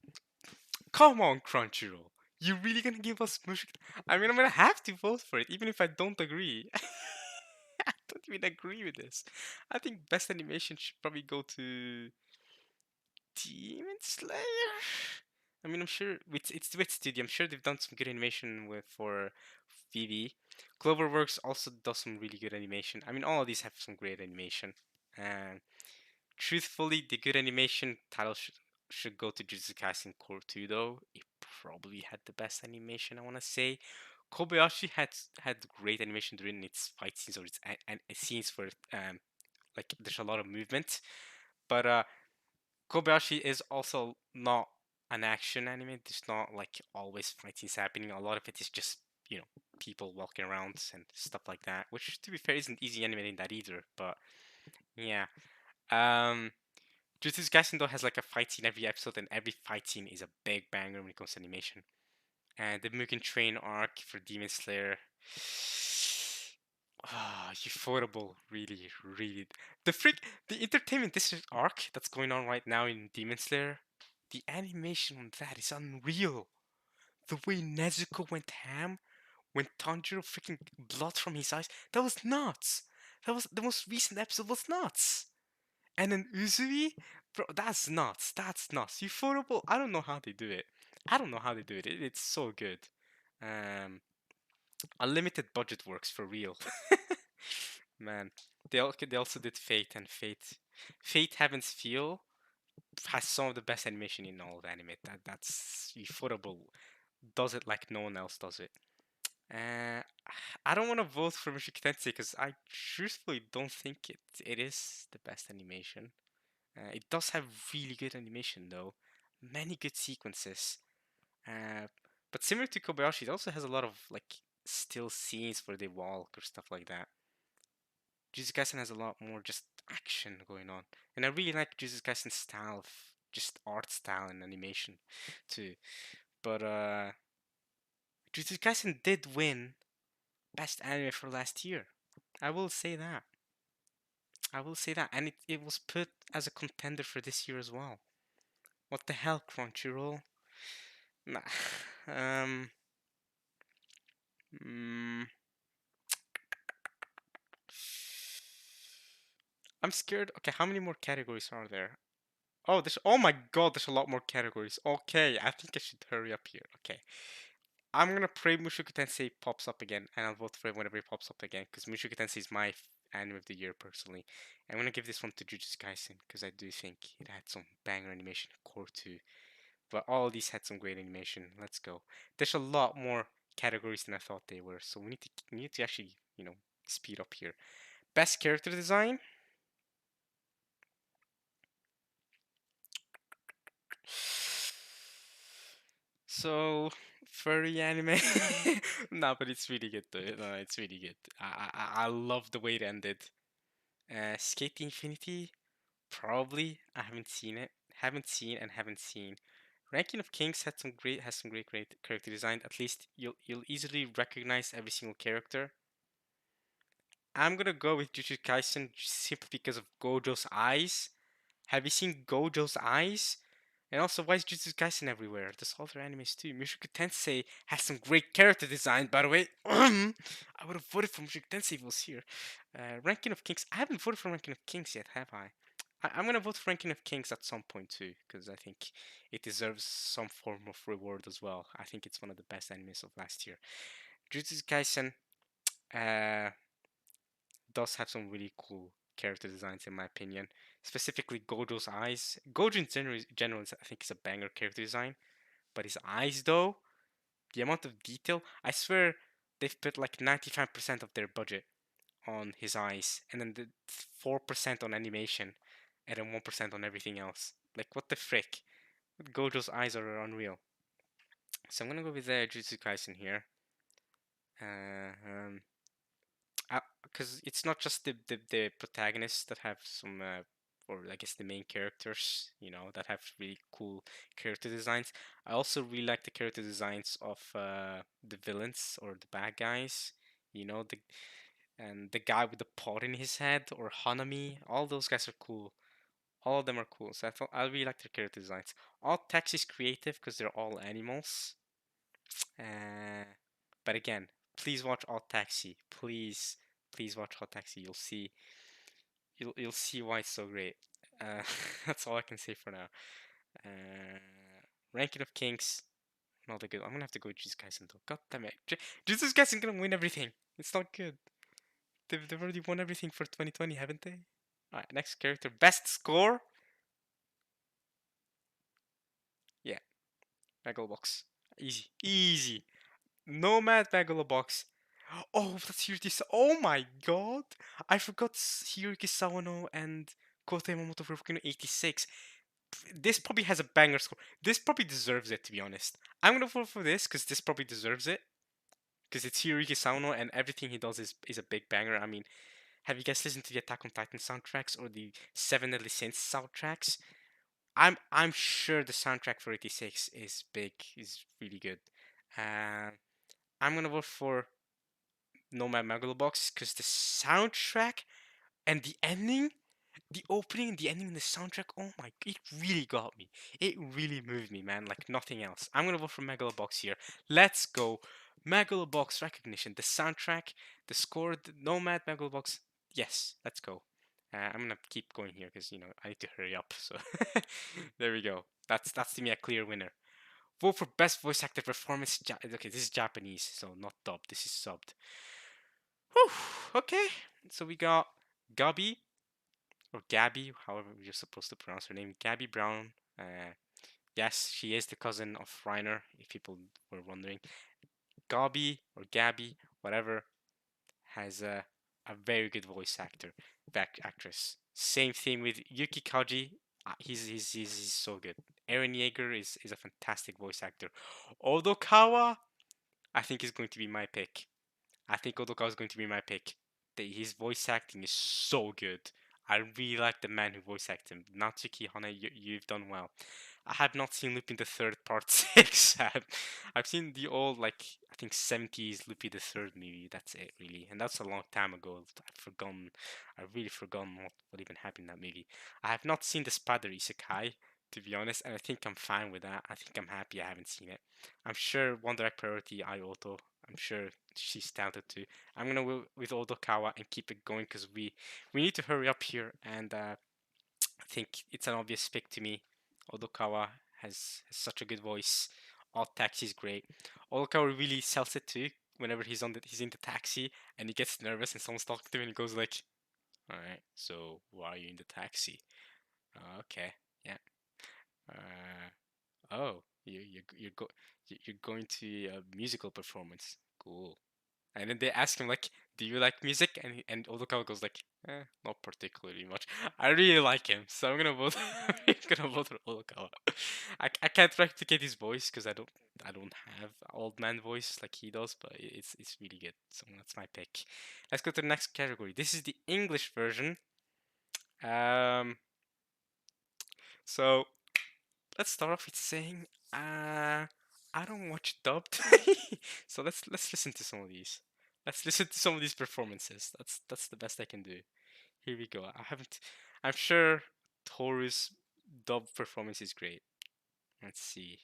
Come on, Crunchyroll. You really gonna give us Mushoku? I mean, I'm gonna have to vote for it, even if I don't agree. I don't even agree with this. I think best animation should probably go to Demon Slayer. I mean, I'm sure it's Wit Studio. I'm sure they've done some good animation with for Vivi. Cloverworks also does some really good animation. I mean, all of these have some great animation. And truthfully, the good animation title should go to Jujutsu Kaisen Core 2 though. It probably had the best animation, I want to say. Kobayashi had great animation during its fight scenes or its and scenes where like there's a lot of movement. But Kobayashi is also not an action anime. There's not like always fight scenes happening. A lot of it is just people walking around and stuff like that. Which, to be fair, isn't easy animating that either. But yeah, um, Jujutsu Kaisen though has like a fight scene every episode, and every fight scene is a big banger when it comes to animation. And the Mugen Train arc for Demon Slayer. Ah, ufotable, really, really. The entertainment district arc that's going on right now in Demon Slayer, the animation on that is unreal. The way Nezuko went ham when Tanjiro freaking blood from his eyes, that was nuts. That was the most recent episode was nuts. And then Uzui, bro, that's nuts. That's nuts. Ufotable. I don't know how they do it. I don't know how they do it. It's so good. Um, Unlimited budget works for real. Man, they also did Fate and Fate Heaven's Feel has some of the best animation in all of anime. That's Ufotable does it like no one else does it. Uh, I don't want to vote for Mushoku Tensei because I truthfully don't think it is the best animation. It does have really good animation though, many good sequences. Uh, but similar to Kobayashi, it also has a lot of like still scenes where they walk or stuff like that. Jujutsu Kaisen has a lot more just action going on, and I really like Jujutsu Kaisen's style of just art style and animation too. But Jujutsu Kaisen did win best anime for last year. I will say that. I will say that, and it was put as a contender for this year as well. What the hell, Crunchyroll? Nah. Um. mm, I'm scared. Okay, how many more categories are there? Oh, there's. Oh my God, there's a lot more categories. Okay, I think I should hurry up here. Okay, I'm gonna pray Mushoku Tensei pops up again, and I'll vote for it whenever it pops up again, because Mushoku Tensei is my anime of the year personally. I'm gonna give this one to Jujutsu Kaisen because I do think it had some banger animation, core 2. But all these had some great animation. Let's go. There's a lot more categories than I thought they were, so we need to actually speed up here. Best character design. So furry anime. No, but it's really good though. No, it's really good. I love the way it ended. Skate Infinity. Probably. I haven't seen it. Haven't seen and haven't seen. Ranking of Kings has some great character design. At least you'll easily recognize every single character. I'm gonna go with Jujutsu Kaisen simply because of Gojo's eyes. Have you seen Gojo's eyes? And also, why is Jujutsu Kaisen everywhere? There's other animes too. Mushoku Tensei has some great character design, by the way. I would have voted for Mushoku Tensei if it was here. Ranking of Kings. I haven't voted for Ranking of Kings yet, have I? I'm gonna vote for Ranking of Kings at some point too, because I think it deserves some form of reward as well. I think it's one of the best animes of last year. Jujutsu Kaisen uh, does have some really cool character designs in my opinion. Specifically, Gojo's eyes. Gojo in general I think is a banger character design, but his eyes though, the amount of detail, I swear they've put like 95% of their budget on his eyes, and then the 4% on animation, and then 1% on everything else. Like what the frick? Gojo's eyes are unreal. So I'm gonna go with Jujutsu Kaisen here. Uh, um, because it's not just the protagonists that have some, or I guess the main characters, that have really cool character designs. I also really like the character designs of the villains or the bad guys. The and the guy with the pot in his head or Hanami. All those guys are cool. All of them are cool. So I really like their character designs. All text is creative because they're all animals. Uh, but again, please watch Alt Taxi. Please watch Alt Taxi. You'll see why it's so great. Uh, that's all I can say for now. Uh, Ranking of Kings, not a good. I'm gonna have to go with Jesus Kaisen though. God damn it, Jesus Kaisen gonna win everything. It's not good. They've already won everything for 2020, haven't they? Alright, next character, best score. Yeah, Megalobox. Easy, easy. Nomad Megalobox. Oh, that's Hiroki. Oh my god! I forgot Hiroki Sawano and Kota Yamamoto for Volcano 86. This probably has a banger score. This probably deserves it, to be honest. I'm gonna vote for this because this probably deserves it. Because it's Hiroki Sawano and everything he does is a big banger. I mean, have you guys listened to the Attack on Titan soundtracks or the Seven Deadly Sins soundtracks? I'm sure the soundtrack for 86 is big, is really good. Uh, I'm gonna vote for Nomad Megalobox because the soundtrack and the ending, the opening, the ending, and the soundtrack. Oh my! It really got me. It really moved me, man. Like nothing else. I'm gonna vote for Megalobox here. Let's go, Megalobox recognition. The soundtrack, the score, the Nomad Megalobox. Yes, let's go. I'm gonna keep going here because I need to hurry up. So there we go. That's to me a clear winner. Vote for best voice actor performance. Okay, this is Japanese, so not dubbed. This is subbed. Whew, okay, so we got Gabby or Gabby, however you're supposed to pronounce her name, Gabby Brown. Yes, she is the cousin of Reiner, if people were wondering. Gabby or Gabby, whatever, has a very good voice actor, back actress. Same thing with Yuki Kaji. He's so good. Eren Yeager is a fantastic voice actor. Odokawa, I think is going to be my pick. I think Odokawa is going to be my pick. His voice acting is so good. I really like the man who voice acted him. Natsuki Hana, you've done well. I have not seen Lupin the Third Part 6. I've seen the old, like, I think 70s Lupin the Third movie. That's it, really. And that's a long time ago. I've really forgotten what even happened in that movie. I have not seen the Spider Isekai, to be honest, and I think I'm fine with that. I think I'm happy I haven't seen it. I'm sure One Direct Priority, Ioto, I'm sure she's talented too. I'm gonna go with Odokawa and keep it going because we need to hurry up here, and I think it's an obvious pick to me. Odokawa has such a good voice. All taxi is great. Odokawa really sells it too. Whenever he's in the taxi and he gets nervous and someone's talking to him and he goes like, "All right, so why are you in the taxi? Okay, yeah. Oh, you're going to a musical performance. Cool." And then they ask him like, "Do you like music?" And Odokawa goes like, "Not particularly much." I really like him, so I'm gonna vote. I'm gonna vote for Odokawa. I can't replicate his voice because I don't have old man voice like he does, but it's really good. So that's my pick. Let's go to the next category. This is the English version. Um, so let's start off with saying, I don't watch dubbed, so let's listen to some of these. Let's listen to some of these performances. That's the best I can do. Here we go. I haven't. I'm sure Toru's dub performance is great. Let's see.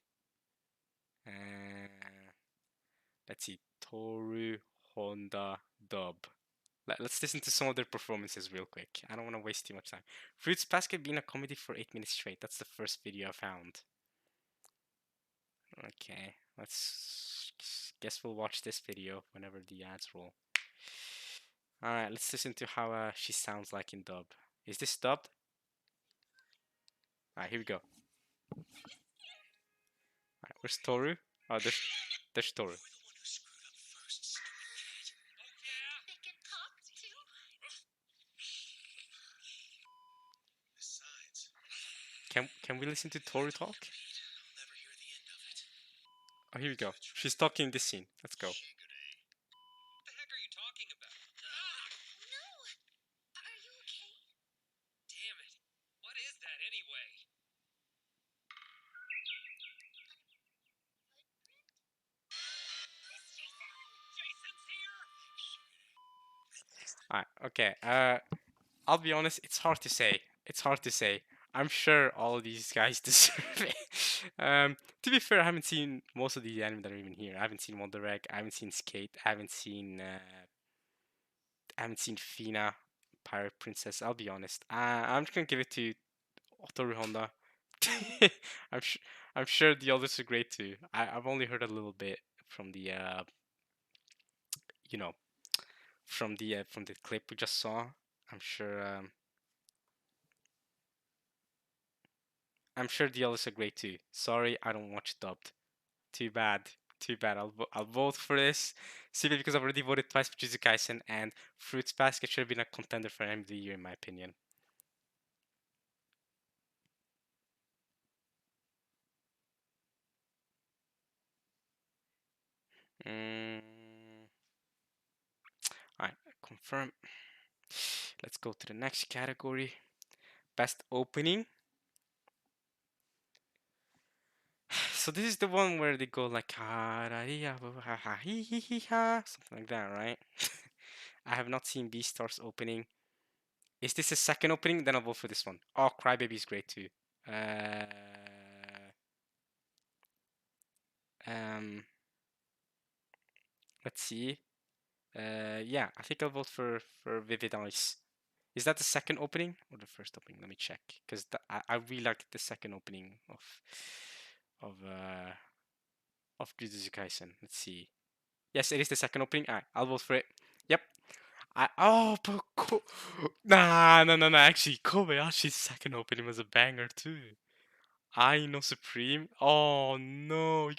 Uh, let's see. Toru Honda dub. Let's listen to some of their performances real quick. I don't want to waste too much time. Fruits Basket being a comedy for 8 minutes straight. That's the first video I found. Okay, let's guess we'll watch this video whenever the ads roll. Alright, let's listen to how she sounds like in dub. Is this dubbed? Alright, here we go. Alright, where's Toru? Oh, there's Toru. Can we listen to Toru talk? Oh, here we go. She's talking in this scene. Let's go. What the heck are you talking about? No! Are you okay? Damn it. What is that anyway? Jason's here? Alright, okay. I'll be honest, it's hard to say. It's hard to say. I'm sure all of these guys deserve it. To be fair, I haven't seen most of the anime that are even here. I haven't seen Wonder Egg. I haven't seen Skate. I haven't seen Fina, Pirate Princess. I'll be honest. I'm just gonna give it to Otoru Honda. I'm sure. I'm sure the others are great too. I've only heard a little bit from the you know, from the clip we just saw. I'm sure. I'm sure the others are great too. Sorry, I don't watch dubbed. Too bad. Too bad. I'll vote for this simply because I've already voted twice for Jujutsu Kaisen, and Fruits Basket should have been a contender for Anime of the Year in my opinion. Mm. Alright, confirm. Let's go to the next category. Best opening. So this is the one where they go like something like that, right? I have not seen Beastars opening. Is this a second opening? Then I'll vote for this one. Oh, Crybaby is great too. Uh, um, let's see. Yeah, I think I'll vote for Vivid Eyes. Is that the second opening or the first opening? Let me check, because I really like the second opening of uh of Jujutsu Kaisen. Let's see. Yes, it is the second opening. Alright, I'll vote for it. Yep. But nah. Actually, Kobayashi's second opening was a banger too. I know Supreme. Oh no,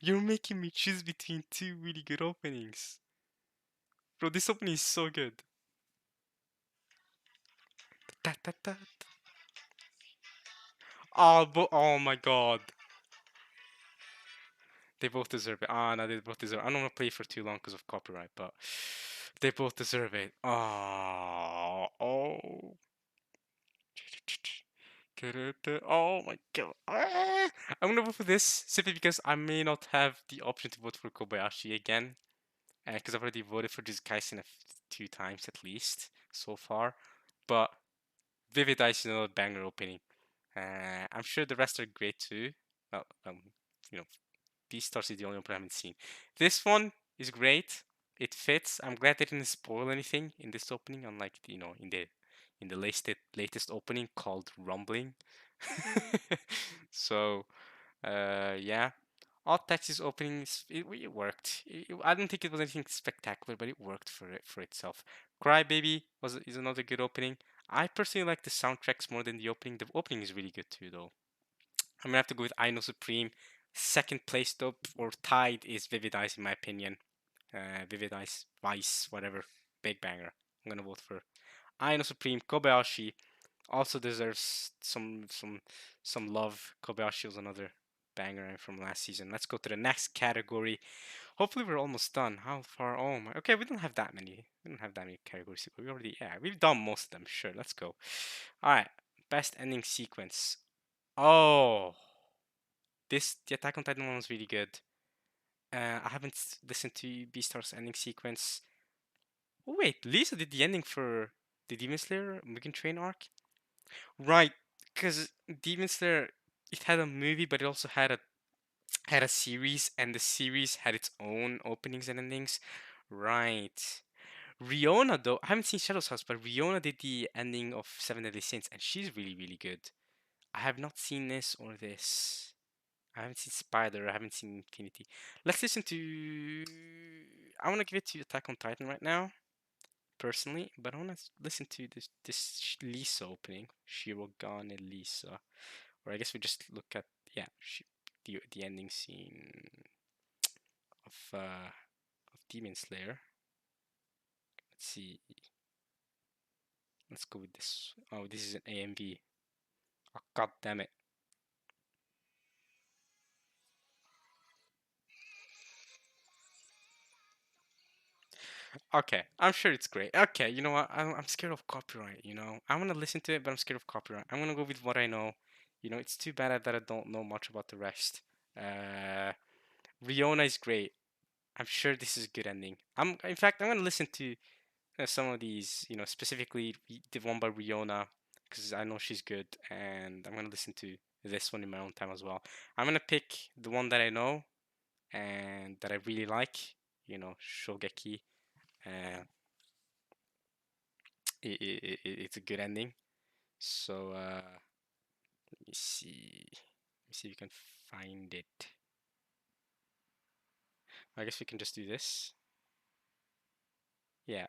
you're making me choose between two really good openings. Bro, this opening is so good. Ta, ta, ta. Oh my god. They both deserve it. Ah, no, they both deserve it. I don't want to play for too long because of copyright, but they both deserve it. Oh. Oh my god. I'm gonna vote for this simply because I may not have the option to vote for Kobayashi again. Because I've already voted for Jujutsu Kaisen two times at least so far. But Vivid Ice is another banger opening. I'm sure the rest are great too. Well, you know, Beastars is the only opening I haven't seen. This one is great. It fits. I'm glad they didn't spoil anything in this opening, unlike in the latest opening called Rumbling. So yeah, all Texas openings it worked. I don't think it was anything spectacular, but it worked for itself. Crybaby is another good opening. I personally like the soundtracks more than the opening. The opening is really good too, though. I'm gonna have to go with I Know Supreme. Second place though, or tied, is Vivid Eyes in my opinion. Vivid Eyes, Vice, whatever, big banger. I'm gonna vote for I Know Supreme. Kobayashi also deserves some love. Kobayashi was another banger from last season. Let's go to the next category. Hopefully we're almost done. How far? Oh my. Okay, we don't have that many. We don't have that many categories. We've done most of them. Sure, let's go. All right. Best ending sequence. Oh, the Attack on Titan one was really good. I haven't listened to Beastar's ending sequence. Oh wait, Lisa did the ending for the Demon Slayer Mugen Train arc. Right, because Demon Slayer, it had a movie, but it also had a series, and the series had its own openings and endings. Right. Riona, though, I haven't seen Shadow's House, but Riona did the ending of Seven Deadly Sins, and she's really, really good. I have not seen this or this. I haven't seen Spider. I haven't seen Infinity. Let's listen to. I want to give it to Attack on Titan right now, personally, but I want to listen to this Lisa opening, Shirogane Lisa. Or I guess we just look at, yeah, the ending scene of Demon Slayer. Let's see. Let's go with this. Oh, this is an AMV. Oh, god damn it. Okay, I'm sure it's great. Okay, you know what? I'm scared of copyright. I want to listen to it, but I'm scared of copyright. I'm gonna go with what I know. It's too bad that I don't know much about the rest. Uh, Riona is great. I'm sure this is a good ending. In fact, I'm gonna listen to some of these. Specifically the one by Riona, because I know she's good, and I'm gonna listen to this one in my own time as well. I'm gonna pick the one that I know and that I really like. Shogeki. Uh, it's a good ending. So let me see. Let me see if we can find it. I guess we can just do this. Yeah.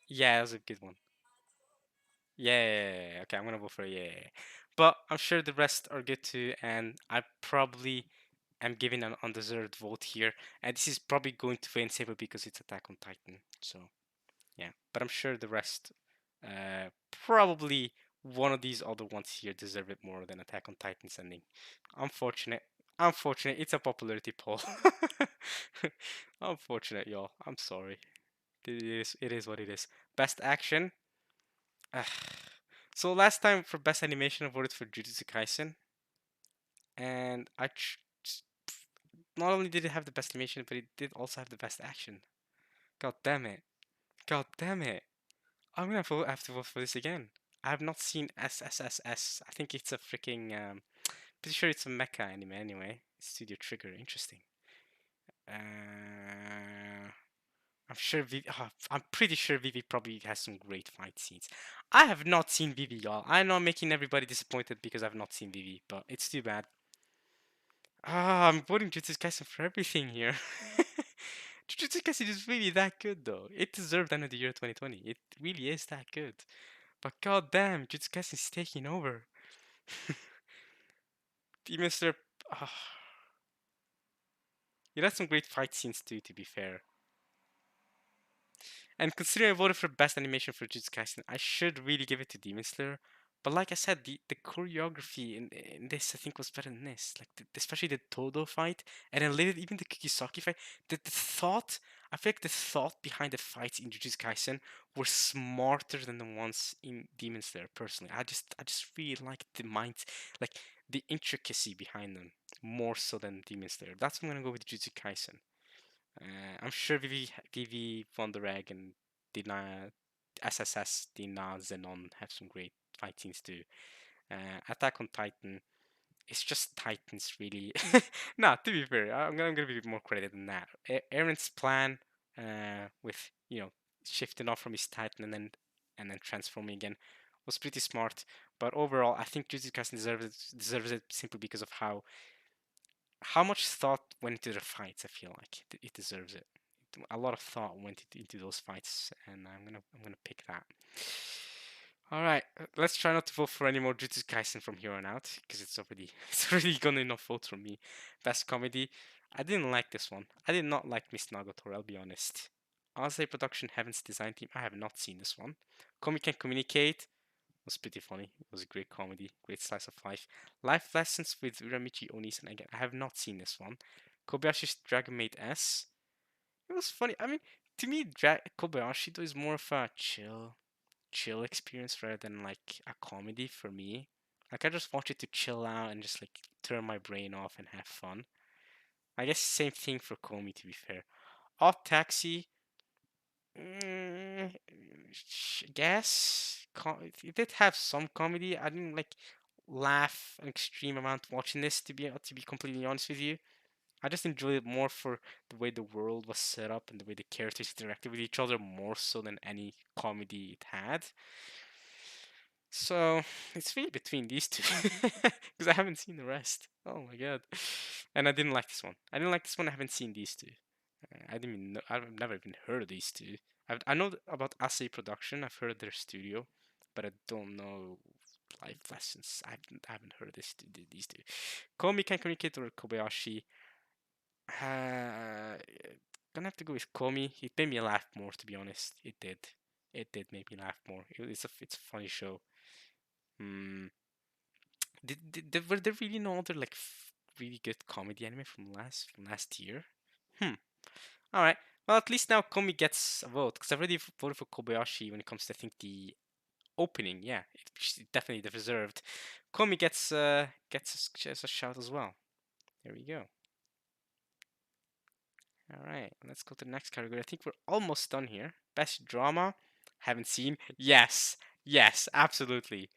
Yeah, that was a good one. Yeah. Okay, I'm gonna vote for it. Yeah. But I'm sure the rest are good too, and I probably am giving an undeserved vote here. And this is probably going to win saber because it's Attack on Titan. So yeah, but I'm sure the rest, probably one of these other ones here deserve it more than Attack on Titan's ending. Unfortunate. Unfortunate. It's a popularity poll. Unfortunate, y'all. I'm sorry. It is. It is what it is. Best action. Ah. So last time for best animation, I voted for Jujutsu Kaisen, and not only did it have the best animation, but it did also have the best action. God damn it! God damn it! I'm gonna have to vote for this again. I have not seen SSSS. I think it's a freaking pretty sure it's a mecha anime anyway. Studio Trigger, interesting. I'm sure Vivi, I'm pretty sure Vivi probably has some great fight scenes. I have not seen Vivi, y'all. I know I'm making everybody disappointed because I've not seen Vivi, but it's too bad. I'm voting Jujutsu Kaisen for everything here. Jujutsu Kaisen is really that good though. It deserved end of the year 2020. It really is that good. But goddamn, Jujutsu Kaisen is taking over. Demon Slayer, uh, it had some great fight scenes too, to be fair. And considering I voted for best animation for Jujutsu Kaisen, I should really give it to Demon Slayer. But like I said, the choreography in this I think was better than this. Like especially the Todo fight, and then later even the Kikisaki fight. The thought, I feel like the thought behind the fights in Jujutsu Kaisen were smarter than the ones in Demon Slayer. Personally, I just really like the mind, like the intricacy behind them more so than Demon Slayer. That's why I'm gonna go with Jujutsu Kaisen. I'm sure Vivi von der Egg and Dina SSS Dina Zenon have some great fight scenes too. Attack on Titan, it's just Titans really. Nah, to be fair, I'm gonna be more credit than that. Aaron's plan, with shifting off from his Titan and then transforming again, was pretty smart. But overall, I think Jujutsu Kaisen deserves it simply because of how much thought went into the fights. I feel like it deserves it. A lot of thought went into those fights, and I'm gonna pick that. All right, let's try not to vote for any more Jujutsu Kaisen from here on out because it's already it's already gone enough votes from me. Best comedy, I didn't like this one. I did not like Miss Nagatoro. I'll be honest. Ansei Production Heaven's Design Team. I have not seen this one. Komi Can Communicate was pretty funny. It was a great comedy, great slice of life. Life Lessons with Uramichi Onisan. Again, I have not seen this one. Kobayashi's Dragon Maid S. It was funny. I mean, to me, Kobayashi though is more of a chill experience rather than like a comedy for me. Like I just watch it to chill out and just like turn my brain off and have fun. I guess same thing for Komi to be fair. Odd Taxi, mm, guess it did have some comedy. I didn't like laugh an extreme amount watching this to be completely honest with you. I just enjoyed it more for the way the world was set up and the way the characters interacted with each other more so than any comedy it had. So it's really between these two because I haven't seen the rest. Oh my god! And I didn't like this one. I didn't like this one. I haven't seen these two. I didn't even know. I've never even heard of these two. I know about Asay Production. I've heard of their studio, but I don't know Life Lessons. I haven't heard of these two. Komi Can Communicate or Kobayashi. Uh, gonna have to go with Komi. It made me laugh more, to be honest. It did. It did make me laugh more. It's a funny show. Hmm. Were there really no other like really good comedy anime from last year? Hmm. All right. Well, at least now Komi gets a vote because I've already voted for Kobayashi when it comes to I think the opening. Yeah, it's definitely deserved. Komi gets a shout as well. There we go. All right, let's go to the next category. I think we're almost done here. Best drama. Haven't seen. Yes, yes, absolutely.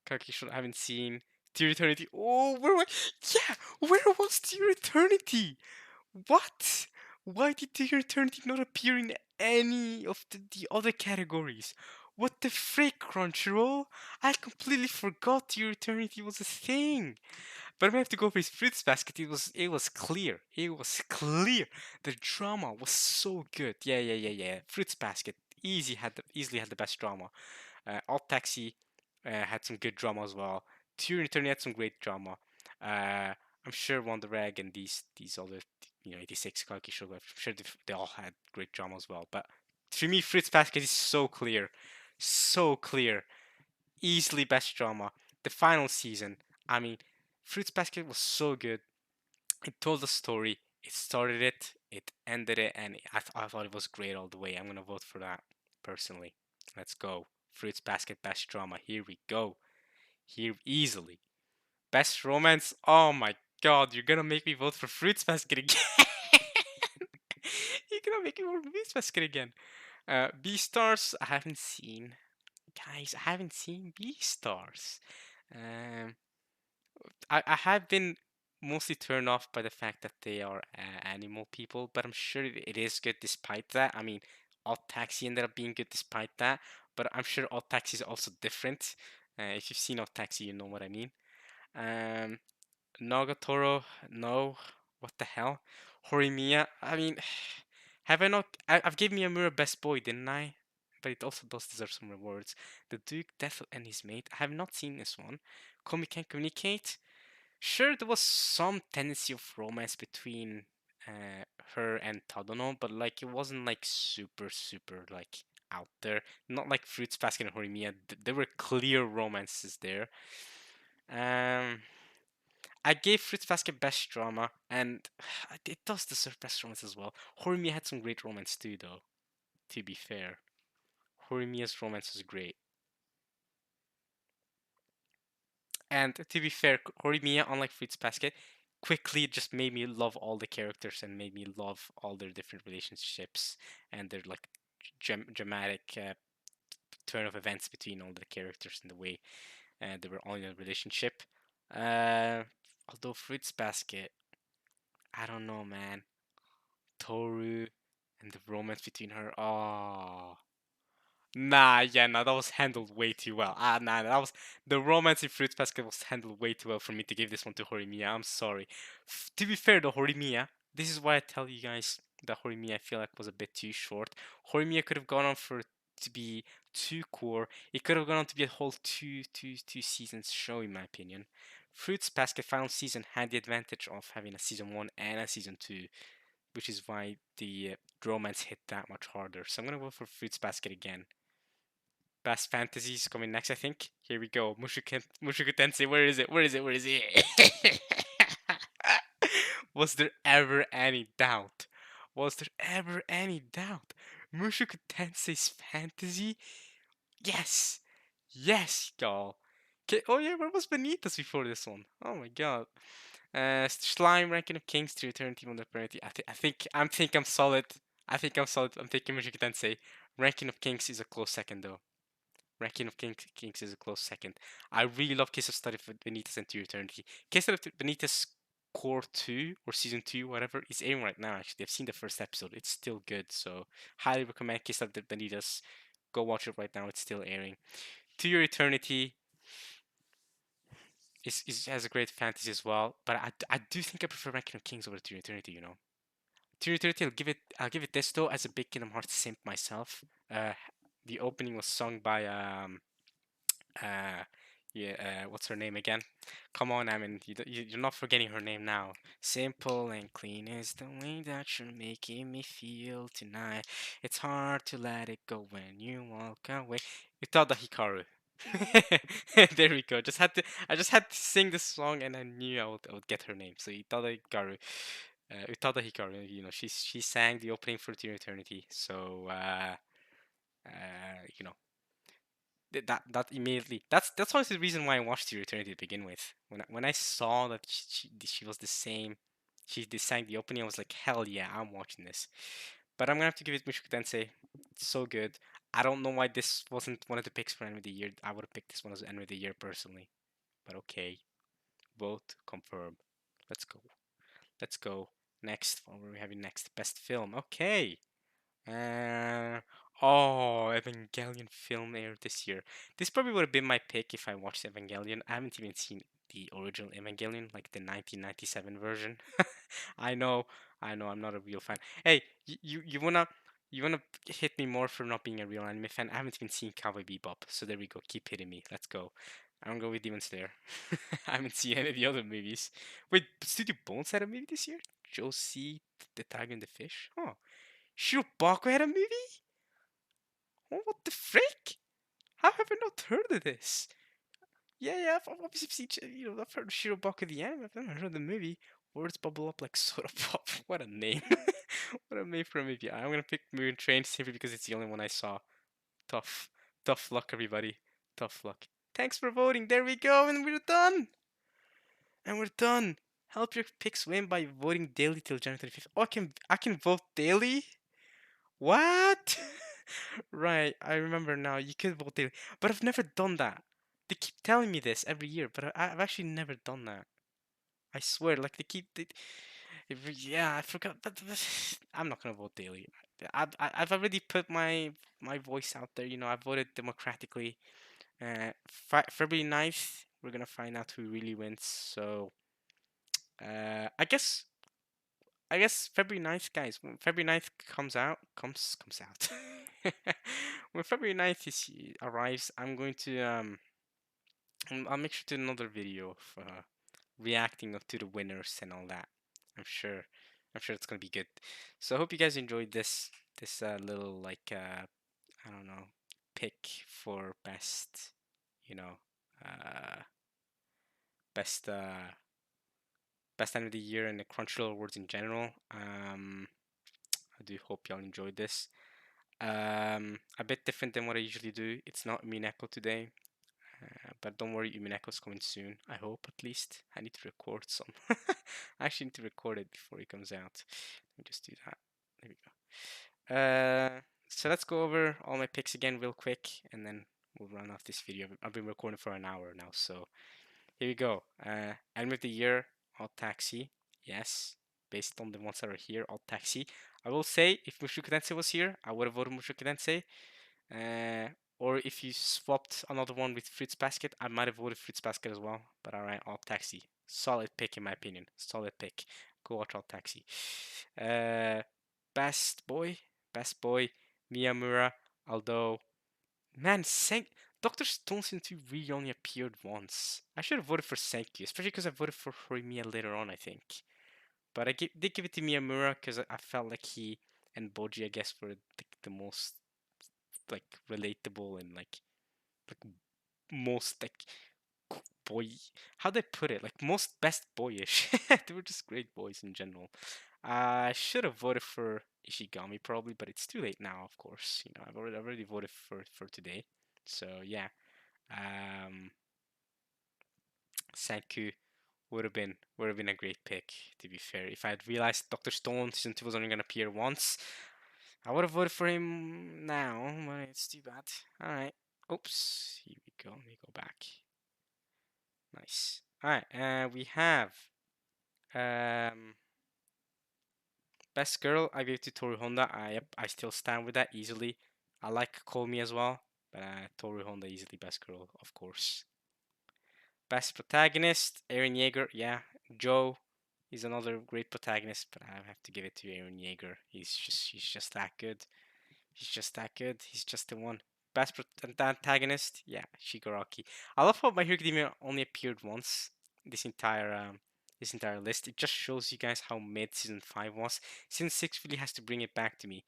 Kakisho haven't seen. Dear Eternity. Oh, yeah, where was Dear Eternity? What? Why did Dear Eternity not appear in any of the other categories? What the frick, Crunchyroll? I completely forgot Dear Eternity was a thing. But I'm gonna have to go for his fruits basket. It was clear. It was clear. The drama was so good. Yeah. Fruits basket easily had the best drama. Alt Taxi had some good drama as well. Tyrion Eternity had some great drama. I'm sure Wonder Rag and these other 86 Kalki Sugar. I'm sure they all had great drama as well. But for me, Fruits Basket is so clear, easily best drama. The final season. I mean, Fruits Basket was so good. It told a story. It started it. It ended it, and I thought it was great all the way. I'm gonna vote for that personally. Let's go. Fruits Basket best drama. Here we go. Here easily. Best romance. Oh my god, you're gonna make me vote for Fruits Basket again. You're gonna make me vote for Fruits Basket again. Beastars. I haven't seen. Guys, I haven't seen Beastars. Um, I have been mostly turned off by the fact that they are animal people, but I'm sure it is good despite that. I mean, Odd Taxi ended up being good despite that, but I'm sure Odd Taxi is also different. If you've seen Odd Taxi, you know what I mean. Um, Nagatoro, no. What the hell? Horimiya, I mean, have I not? I've given Miyamura Best Boy, didn't I? But it also does deserve some rewards. The Duke, Death and His Mate. I have not seen this one. Komi Can Communicate. Sure, there was some tendency of romance between her and Tadano, but like it wasn't like super like out there. Not like Fruits Basket and Horimiya. There were clear romances there. Um, I gave Fruits Basket best drama, and it does deserve best romance as well. Horimiya had some great romance too, though. To be fair, Horimiya's romance was great. And to be fair, Horimiya, unlike Fruits Basket, quickly just made me love all the characters and made me love all their different relationships and their like dramatic turn of events between all the characters and the way they were all in a relationship. Uh, although Fruits Basket, I don't know, man. Toru and the romance between her. Oh, nah, yeah, no, that was handled way too well. Nah, that was the romance in Fruits Basket was handled way too well for me to give this one to Horimiya. I'm sorry. To be fair, though, Horimiya, this is why I tell you guys that Horimiya I feel like was a bit too short. Horimiya could have gone on for to be too core. It could have gone on to be a whole two seasons show, in my opinion. Fruits Basket final season had the advantage of having a season one and a season two, which is why the romance hit that much harder. So I'm gonna go for Fruits Basket again. Best fantasies coming next, I think. Here we go. Mushoku Tensei. Where is it? Where is it? Where is it? Was there ever any doubt? Was there ever any doubt? Mushoku Tensei's fantasy? Yes! Yes, y'all. Okay. Oh yeah, where was Benitez before this one? Oh my god. Slime, Ranking of Kings, to Eternity, Wonder Eternity. I think I'm solid. I think I'm solid. I'm taking Mushoku Tensei. Ranking of Kings is a close second though. Ranking of Kings is a close second. I really love Case of Study for Benitez and To Eternity. Case of Benitez Core 2 or Season 2, whatever, is airing right now actually. I've seen the first episode. It's still good, so highly recommend Case of Benitez. Go watch it right now. It's still airing. To Your Eternity has a great fantasy as well, but I do think I prefer Ranking of Kings over To Your Eternity, you know. To Your Eternity, I'll give it this though, as a big Kingdom Hearts simp myself. The opening was sung by uh yeah, what's her name again? Come on, I mean, you're not forgetting her name now. Simple and clean is the way that you're making me feel tonight. It's hard to let it go when you walk away. Utada Hikaru. There we go. I just had to sing this song, and I knew I would get her name. So Utada Hikaru. Utada Hikaru, she sang the opening for Dear Eternity. So you know, that immediately that's honestly the reason why I watched Dear Eternity to begin with. When I saw that she was the same, she sang the opening, I was like, hell yeah, I'm watching this. But I'm gonna have to give it Mushoku Tensei. It's so good. I don't know why this wasn't one of the picks for Anime of the Year. I would have picked this one as Anime of the Year personally. But okay, vote confirm. Let's go. Let's go. Next, what were we having next? Best film. Okay. Uh, oh, Evangelion film aired this year. This probably would have been my pick if I watched Evangelion. I haven't even seen the original Evangelion, like the 1997 version. I know, I know, I'm not a real fan. Hey, you wanna hit me more for not being a real anime fan? I haven't even seen Cowboy Bebop, so there we go. Keep hitting me. Let's go. I'm gonna go with Demon Slayer. I haven't seen any of the other movies. Wait, Studio Bones had a movie this year? Josie, the Tiger and the Fish? Oh, Shirobako had a movie? Oh, what the frick? How have I not heard of this? Yeah, I've obviously seen, I've heard of Shirobako the anime, I've never heard of the movie. Words bubble up like soda pop. What a name. What a name for a movie. I'm gonna pick Moon Train simply because it's the only one I saw. Tough. Tough luck, everybody. Tough luck. Thanks for voting. There we go, and we're done. And we're done. Help your picks win by voting daily till January 25th. Oh, I can vote daily? What? Right, I remember now. You could vote daily, but I've never done that. They keep telling me this every year, but I've actually never done that. I swear, like yeah, I forgot. But I'm not gonna vote daily. I've already put my voice out there. I voted democratically. February 9th, we're gonna find out who really wins. So, I guess February 9th, guys. When February 9th comes out. When February 9th arrives, I'm going to I'll make sure to do another video of reacting to the winners and all that. I'm sure I'm sure it's gonna be good. So I hope you guys enjoyed this little like I don't know, pick for best, you know, uh best best end of the year and the Crunchyroll awards in general. I do hope y'all enjoyed this. A bit different than what I usually do. It's not Mineko today, but don't worry, Umineko's coming soon. I hope, at least. I need to record some. I actually need to record it before it comes out. Let me just do that. There we go. So let's go over all my picks again real quick, and then we'll run off this video. I've been recording for an hour now, so here we go. Anime of the year, Odd Taxi. Yes, based on the ones that are here, Odd Taxi. I will say, if Mushoku Tensei was here, I would have voted Mushoku Tensei. Uh, or if you swapped another one with Fruits Basket, I might have voted Fruits Basket as well. But alright, Odd Taxi. Solid pick in my opinion. Solid pick. Go watch Odd Taxi. Uh, best boy. Best boy. Miyamura. Although, man, Dr. Stone seems to really only appeared once. I should have voted for Senkyu, especially because I voted for Horimiya later on, I think. But did give it to Miyamura because I felt like he and Boji, I guess, were the most like relatable and like most like boy, how they put it, like most best boyish. They were just great boys in general. I should have voted for Ishigami probably, but it's too late now. Of course, I've already voted for today. So yeah, um, Sanku would have been a great pick. To be fair, if I had realized Doctor Stone season 2 was only gonna appear once, I would have voted for him now, but it's too bad. Alright. Oops. Here we go. Let me go back. Nice. Alright, we have um best girl. I gave it to Toru Honda. I still stand with that easily. I like Call Me as well, but Toru Honda easily best girl, of course. Best protagonist, Eren Yeager. Yeah, Joe. He's another great protagonist, but I have to give it to Eren Yeager. He's just that good. He's just that good. He's just the one. Best antagonist, yeah, Shigaraki. I love how My Hero Academia only appeared once. This entire list. It just shows you guys how mid season 5 was. Season 6 really has to bring it back to me.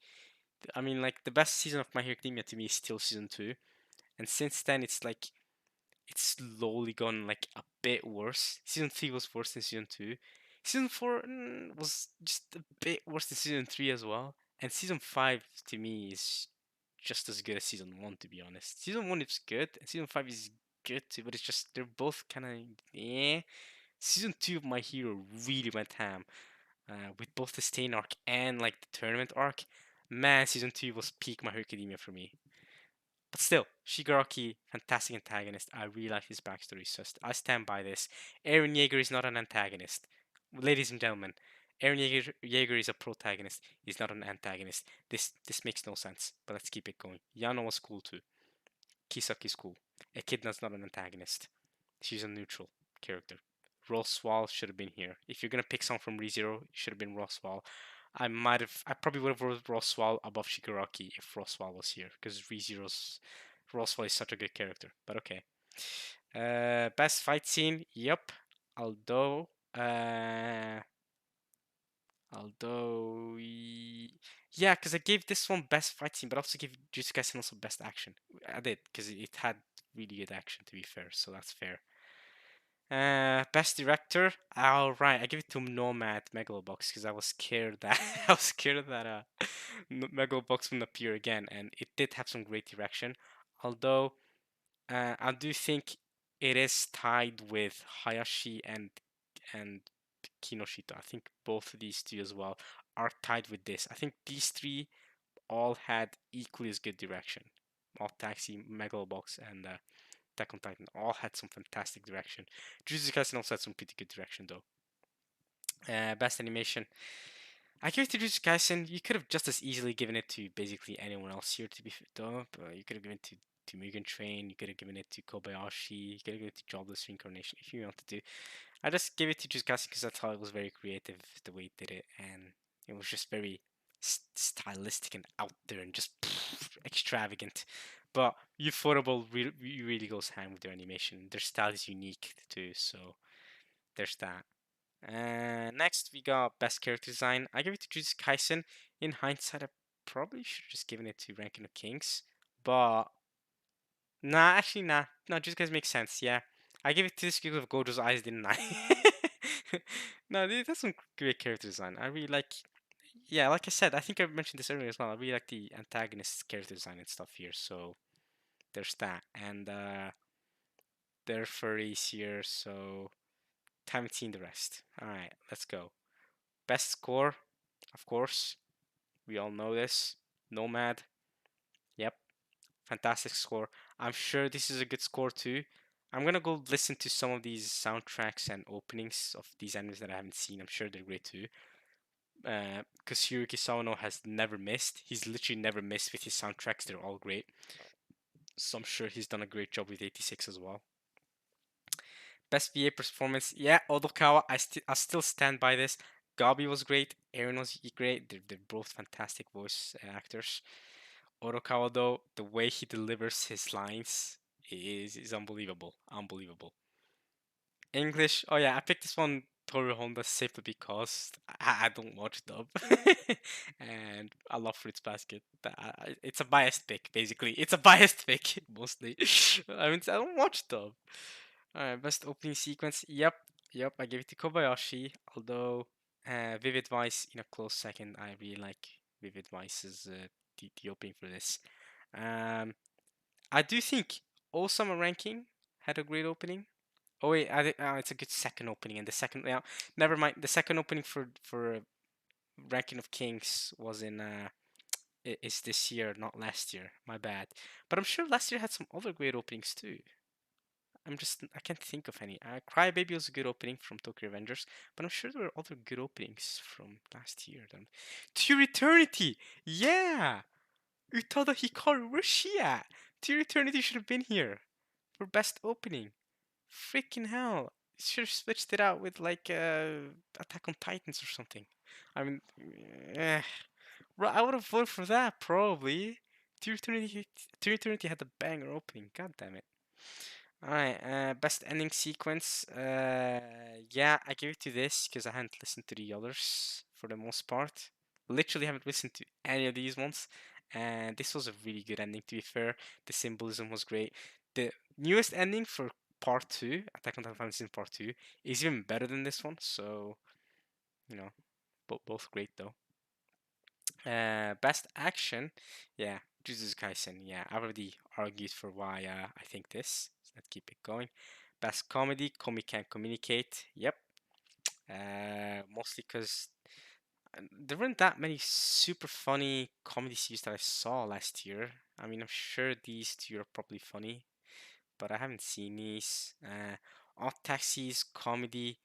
I mean, like the best season of My Hero Academia to me is still season 2, and since then it's like it's slowly gone like a bit worse. Season 3 was worse than season 2. Season 4 was just a bit worse than season 3 as well. And season 5 to me is just as good as season 1, to be honest. Season 1 is good, and season 5 is good too, but it's just they're both kind of eh. Season 2 of My Hero really went ham with both the Stain arc and like the tournament arc. Man, season 2 was peak My Hero Academia for me. But still, Shigaraki, fantastic antagonist. I really like his backstory, so I stand by this. Eren Yeager is not an antagonist. Ladies and gentlemen, Eren Yeager is a protagonist. He's not an antagonist. This makes no sense, but let's keep it going. Yano was cool too. Kisaki's cool. Echidna's not an antagonist. She's a neutral character. Roswell should have been here. If you're gonna pick someone from ReZero, it should have been Roswell. I probably would have voted Roswell above Shigaraki if Roswell was here, because ReZero's Roswell is such a good character. But okay. Best fight scene, yep. Although, uh, although, yeah, because I gave this one best fight scene, but I also gave Jujutsu Kaisen also best action. I did because it had really good action, to be fair, so that's fair. Best director. All right, I give it to Nomad Megalobox because I was scared that I was scared that Megalobox wouldn't appear again, and it did have some great direction. Although I do think it is tied with Hayashi and Kinoshita. I think both of these two as well are tied with this. I think these three all had equally as good direction. All Taxi, Megalobox, and Attack on Titan all had some fantastic direction. Jujutsu Kaisen also had some pretty good direction though. Best animation. I give it to Jujutsu Kaisen. You could have just as easily given it to basically anyone else here to be though. You could have given it to Mugen Train. You could have given it to Kobayashi. You could have given it to Jobless Reincarnation if you wanted to. I just gave it to Jujutsu Kaisen because I thought it was very creative the way it did it, and it was just very stylistic and out there and just extravagant. But Ufotable really goes hand with their animation. Their style is unique too, so there's that. Next, we got best character design. I give it to Jujutsu Kaisen. In hindsight, I probably should have just given it to Ranking of Kings, but nah, actually nah. No, Jujutsu Kaisen makes sense. Yeah, I give it to this because of Gojo's eyes, didn't I? No, that's some great character design. I really like. Yeah, like I said, I think I mentioned this earlier as well. I really like the antagonist's character design and stuff here. So there's that, and they're furries here, so haven't seen the rest. All right, let's go. Best score, of course. We all know this. Nomad. Yep, fantastic score. I'm sure this is a good score too. I'm gonna go listen to some of these soundtracks and openings of these animes that I haven't seen. I'm sure they're great too. Because Hiroki Sawano has never missed. He's literally never missed with his soundtracks. They're all great. So I'm sure he's done a great job with 86 as well. Best VA performance, yeah, Aldokawa. I still stand by this. Gabby was great. Aaron was great. They're both fantastic voice actors. Orokawa, though, the way he delivers his lines is unbelievable. Unbelievable. English. Oh yeah, I picked this one Toru Honda simply because I don't watch dub, and I love Fruits Basket. It's a biased pick, basically. It's a biased pick mostly. I mean, I don't watch dub. Alright, best opening sequence. Yep. I give it to Kobayashi. Although Vivid Vice in a close second. I really like Vivid Vice's the opening for this. Um, I do think Osama Ranking had a great opening. Oh wait, it's a good second opening, and the second, yeah, never mind. The second opening for Ranking of Kings was in is this year, not last year. My bad. But I'm sure last year had some other great openings too. I can't think of any. Crybaby was a good opening from Tokyo Revengers, but I'm sure there were other good openings from last year. Then, To Your Eternity, yeah, Utada Hikaru, where's she at? To Your Eternity should have been here for best opening. Freaking hell! Should have switched it out with like Attack on Titans or something. I mean, eh, I would have voted for that probably. To Your Eternity had the banger opening. God damn it. Alright, best ending sequence. Yeah, I give it to this because I hadn't listened to the others for the most part. Literally haven't listened to any of these ones. And this was a really good ending, to be fair. The symbolism was great. The newest ending for part 2, Attack on Titan Season Part 2, is even better than this one. So, You know, both great though. Best action, yeah, Jujutsu Kaisen. Yeah, I already argued for why I think this. So let's keep it going. Best comedy, Komi Can Communicate. Yep. Mostly because there weren't that many super funny comedy series that I saw last year. I mean, I'm sure these two are probably funny, but I haven't seen these. Odd Taxi's comedy,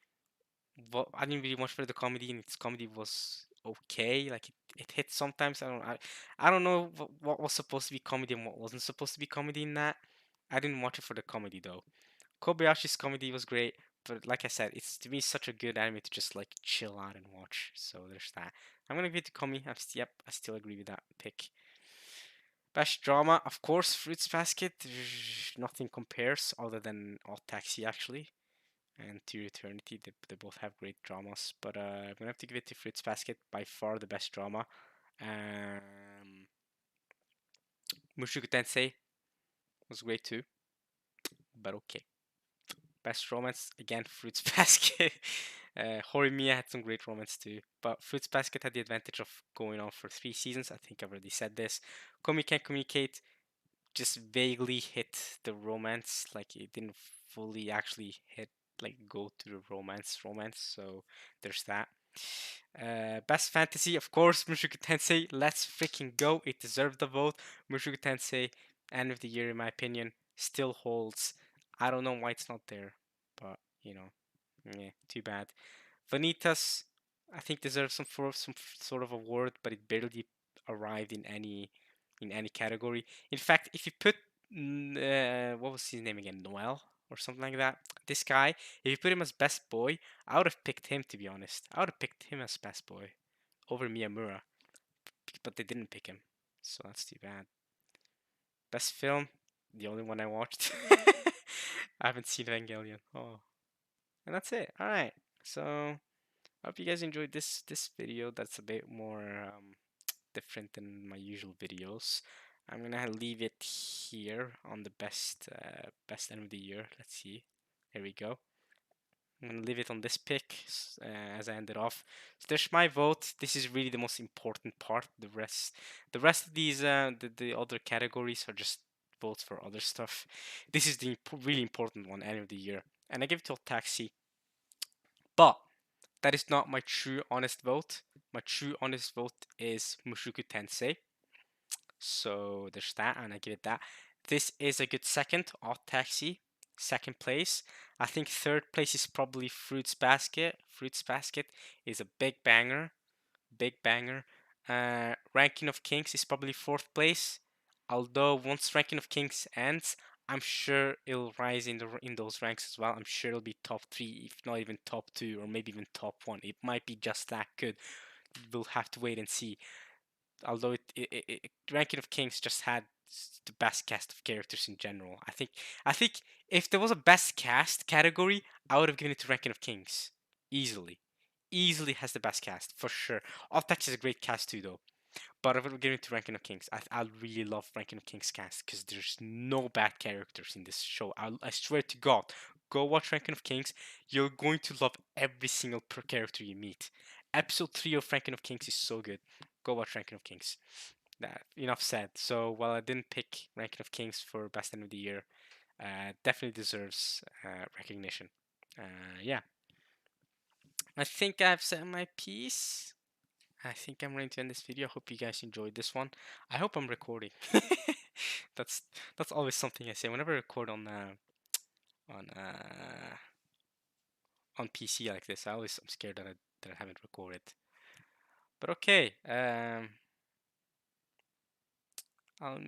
well, I didn't really watch for the comedy, and its comedy was okay. Like it hit sometimes. I don't know what was supposed to be comedy and what wasn't supposed to be comedy in that. I didn't watch it for the comedy though. Kobayashi's comedy was great, but like I said, it's to me such a good anime to just like chill out and watch. So there's that. I'm gonna give it to Komi. Yep, I still agree with that pick. Best drama, of course, Fruits Basket. Nothing compares other than Odd Taxi actually, and To Eternity. They both have great dramas, but I'm gonna have to give it to Fruits Basket. By far the best drama. Um, Mushoku Tensei was great too, but okay. Best romance again, Fruits Basket. Horimiya had some great romance too, but Fruits Basket had the advantage of going on for 3 seasons. I think I've already said this. Komi Can Communicate just vaguely hit the romance, like it didn't fully actually hit, like go to the romance. So there's that. Best fantasy, of course, Mushoku Tensei. Let's freaking go! It deserved the vote. Mushoku Tensei, end of the year in my opinion, still holds. I don't know why it's not there, but you know, yeah, too bad. Vanitas, I think deserves some sort of award, but it barely arrived in any category. In fact, if you put what was his name again, Noel or something like that, this guy, if you put him as best boy, I would have picked him to be honest. I would have picked him as best boy over Miyamura, but they didn't pick him, so that's too bad. Best film, the only one I watched. I haven't seen Evangelion. Oh, and that's it. All right, so. I hope you guys enjoyed this video. That's a bit more different than my usual videos. I'm gonna leave it here on the best end of the year. Let's see. Here we go. I'm gonna leave it on this pick as I ended off. So there's my vote. This is really the most important part. The rest of these the other categories are just votes for other stuff. This is the really important one, end of the year, and I give it to Taxi. But that is not my true honest vote. My true honest vote is Mushoku Tensei. So there's that, and I give it that. This is a good second, Odd Taxi. Second place. I think third place is probably Fruits Basket. Fruits Basket is a big banger. Big banger. Ranking of Kings is probably fourth place. Although once Ranking of Kings ends, I'm sure it'll rise in those ranks as well. I'm sure it'll be top three, if not even top two, or maybe even top one. It might be just that good. We'll have to wait and see. Although Ranking of Kings just had the best cast of characters in general. I think if there was a best cast category, I would have given it to Ranking of Kings easily. Easily has the best cast for sure. Optex is a great cast too, though. But I would give it to Ranking of Kings. I really love Ranking of Kings cast because there's no bad characters in this show. I swear to God, go watch Ranking of Kings. You're going to love every single character you meet. Episode 3 of Ranking of Kings is so good. Go watch Ranking of Kings. That enough said. So while I didn't pick Ranking of Kings for best end of the year, definitely deserves recognition. Yeah, I think I've said my piece. I think I'm ready to end this video. I hope you guys enjoyed this one. I hope I'm recording. that's that's always something I say whenever I record on uh, on PC like this. I'm scared that I haven't recorded. But okay, I'll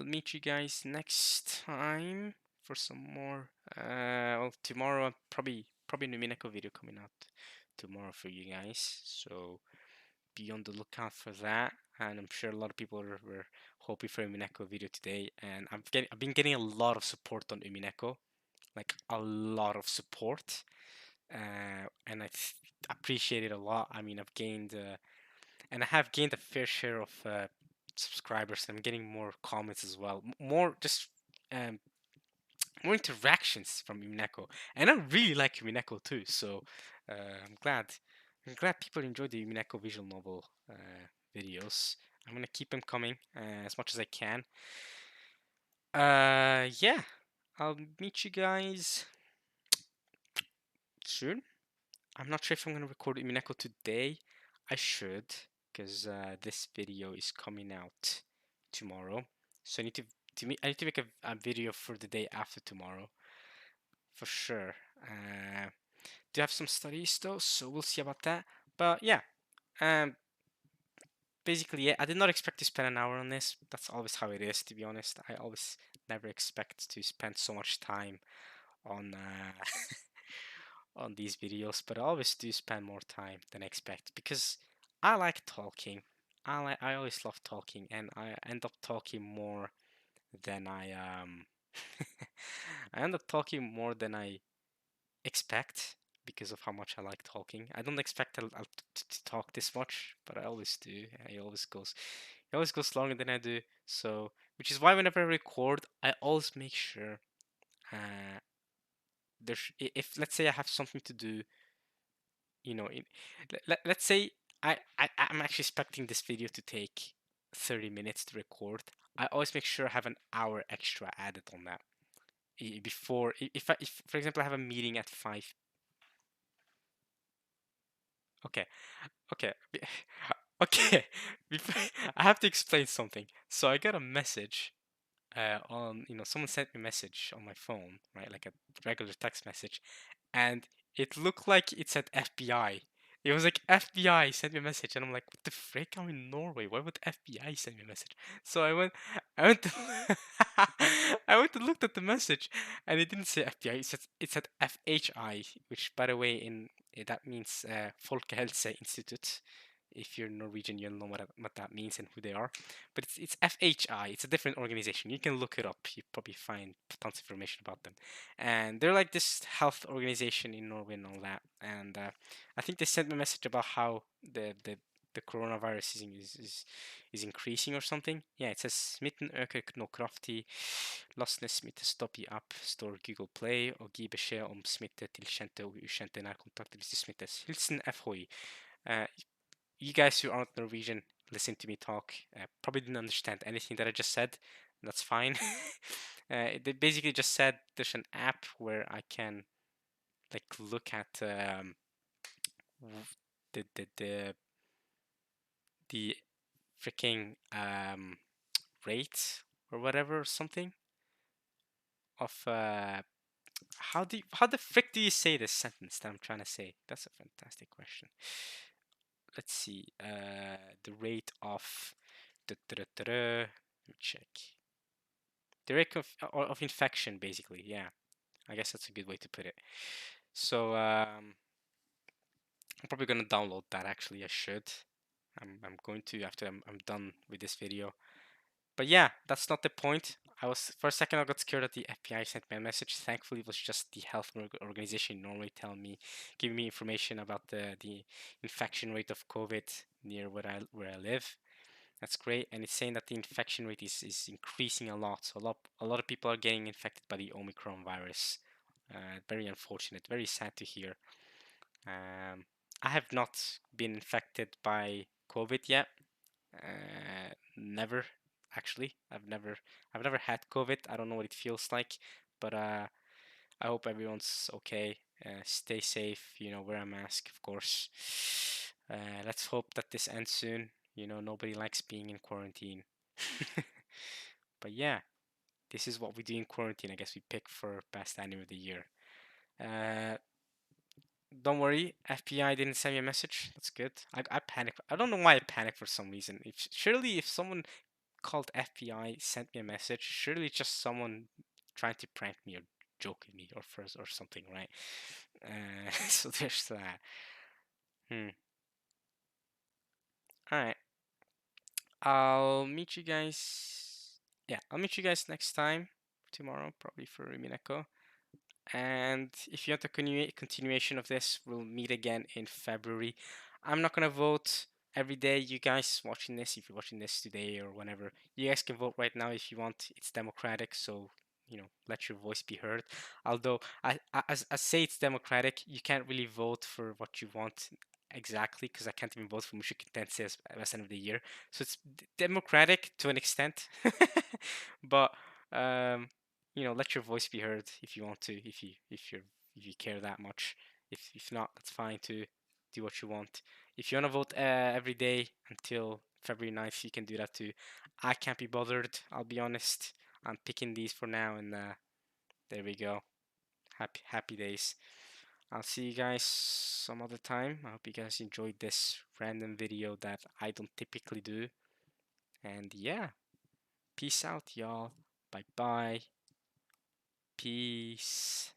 meet you guys next time for some more. Well, tomorrow probably Numineko video coming out tomorrow for you guys. So be on the lookout for that. And I'm sure a lot of people were hoping for a Umineko video today. And I've been getting a lot of support on Umineko, like a lot of support, and I appreciate it a lot. I mean, and I have gained a fair share of subscribers. And I'm getting more comments as well, more just um, more interactions from Umineko, and I really like Umineko too. So I'm glad. I'm glad people enjoy the Mineko visual novel videos. I'm gonna keep them coming as much as I can. Yeah, I'll meet you guys soon. I'm not sure if I'm gonna record Mineko today. I should, because this video is coming out tomorrow. So I need to make a video for the day after tomorrow for sure. Do have some studies though, so we'll see about that. But yeah, um, basically, yeah, I did not expect to spend an hour on this. That's always how it is, to be honest. I always never expect to spend so much time on on these videos, but I always do spend more time than I expect because I like talking. I always love talking, and I end up talking more than I end up talking more than I expect because of how much I like talking. I don't expect to talk this much, but I always do. It always goes longer than I do. So, which is why whenever I record, I always make sure uh, if let's say I have something to do, you know, let's say I'm actually expecting this video to take 30 minutes to record. I always make sure I have an hour extra added on that before if for example I have a meeting at 5. Okay, okay. Okay. I have to explain something. So I got a message on, someone sent me a message on my phone, right? Like a regular text message, and it looked like it said FBI. It was like FBI sent me a message, and I'm like, what the frick? I'm in Norway. Why would FBI send me a message? So I went to, I went to look at the message, and it didn't say FBI. It said FHI, which, by the way, that means Folkehelse Institute. If you're Norwegian, you'll know what that means and who they are. But it's FHI. It's a different organization. You can look it up. You probably find tons of information about them. And they're like this health organization in Norway and all that. And I think they sent me a message about how the coronavirus is increasing or something. Yeah, it says smitten øker nå kraftig. Last ned smittestopp i app står Google Play og gi beskjed om smitte til kjente og ukjente nærkontakter hvis de smittes. Hilsen FHI. You guys who aren't Norwegian, listen to me talk. Probably didn't understand anything that I just said. That's fine. They basically just said there's an app where I can like look at the the the the freaking rate or whatever or something of how the frick do you say this sentence that I'm trying to say? That's a fantastic question. Let's see. The rate of let me check. The rate of infection, basically. Yeah, I guess that's a good way to put it. So I'm probably gonna download that. Actually, I should. I'm going to after I'm done with this video. But yeah, that's not the point. I was for a second I got scared that the FBI sent me a message. Thankfully, it was just the health organization in Norway telling me, giving me information about the infection rate of COVID near where I live. That's great, and it's saying that the infection rate is increasing a lot. So a lot of people are getting infected by the Omicron virus. Very unfortunate, very sad to hear. I have not been infected by COVID yet. Never, actually. I've never had COVID. I don't know what it feels like, but I hope everyone's okay. Stay safe. Wear a mask, of course. Let's hope that this ends soon. Nobody likes being in quarantine. But yeah, this is what we do in quarantine. I guess we pick for best anime of the year. Uh, don't worry, FBI didn't send me a message. That's good. I panicked. I don't know why I panicked for some reason. Surely if someone called FBI sent me a message, surely it's just someone trying to prank me or joke at me or something, right? So there's that. Hmm. All right. I'll meet you guys. Yeah, I'll meet you guys next time tomorrow, probably for Minako. And if you want a continuation of this, we'll meet again in February. I'm not gonna vote every day. You guys watching this, if you're watching this today or whenever, you guys can vote right now if you want. It's democratic, so let your voice be heard. Although I say it's democratic, you can't really vote for what you want exactly because I can't even vote for Mushoku Tensei as best anime of the year. So it's democratic to an extent, but um, let your voice be heard if you want to, if you care that much. If not, that's fine too. Do what you want. If you want to vote every day until February 9th, you can do that too. I can't be bothered. I'll be honest. I'm picking these for now, and there we go. Happy days. I'll see you guys some other time. I hope you guys enjoyed this random video that I don't typically do. And yeah, peace out, y'all. Bye bye. Peace.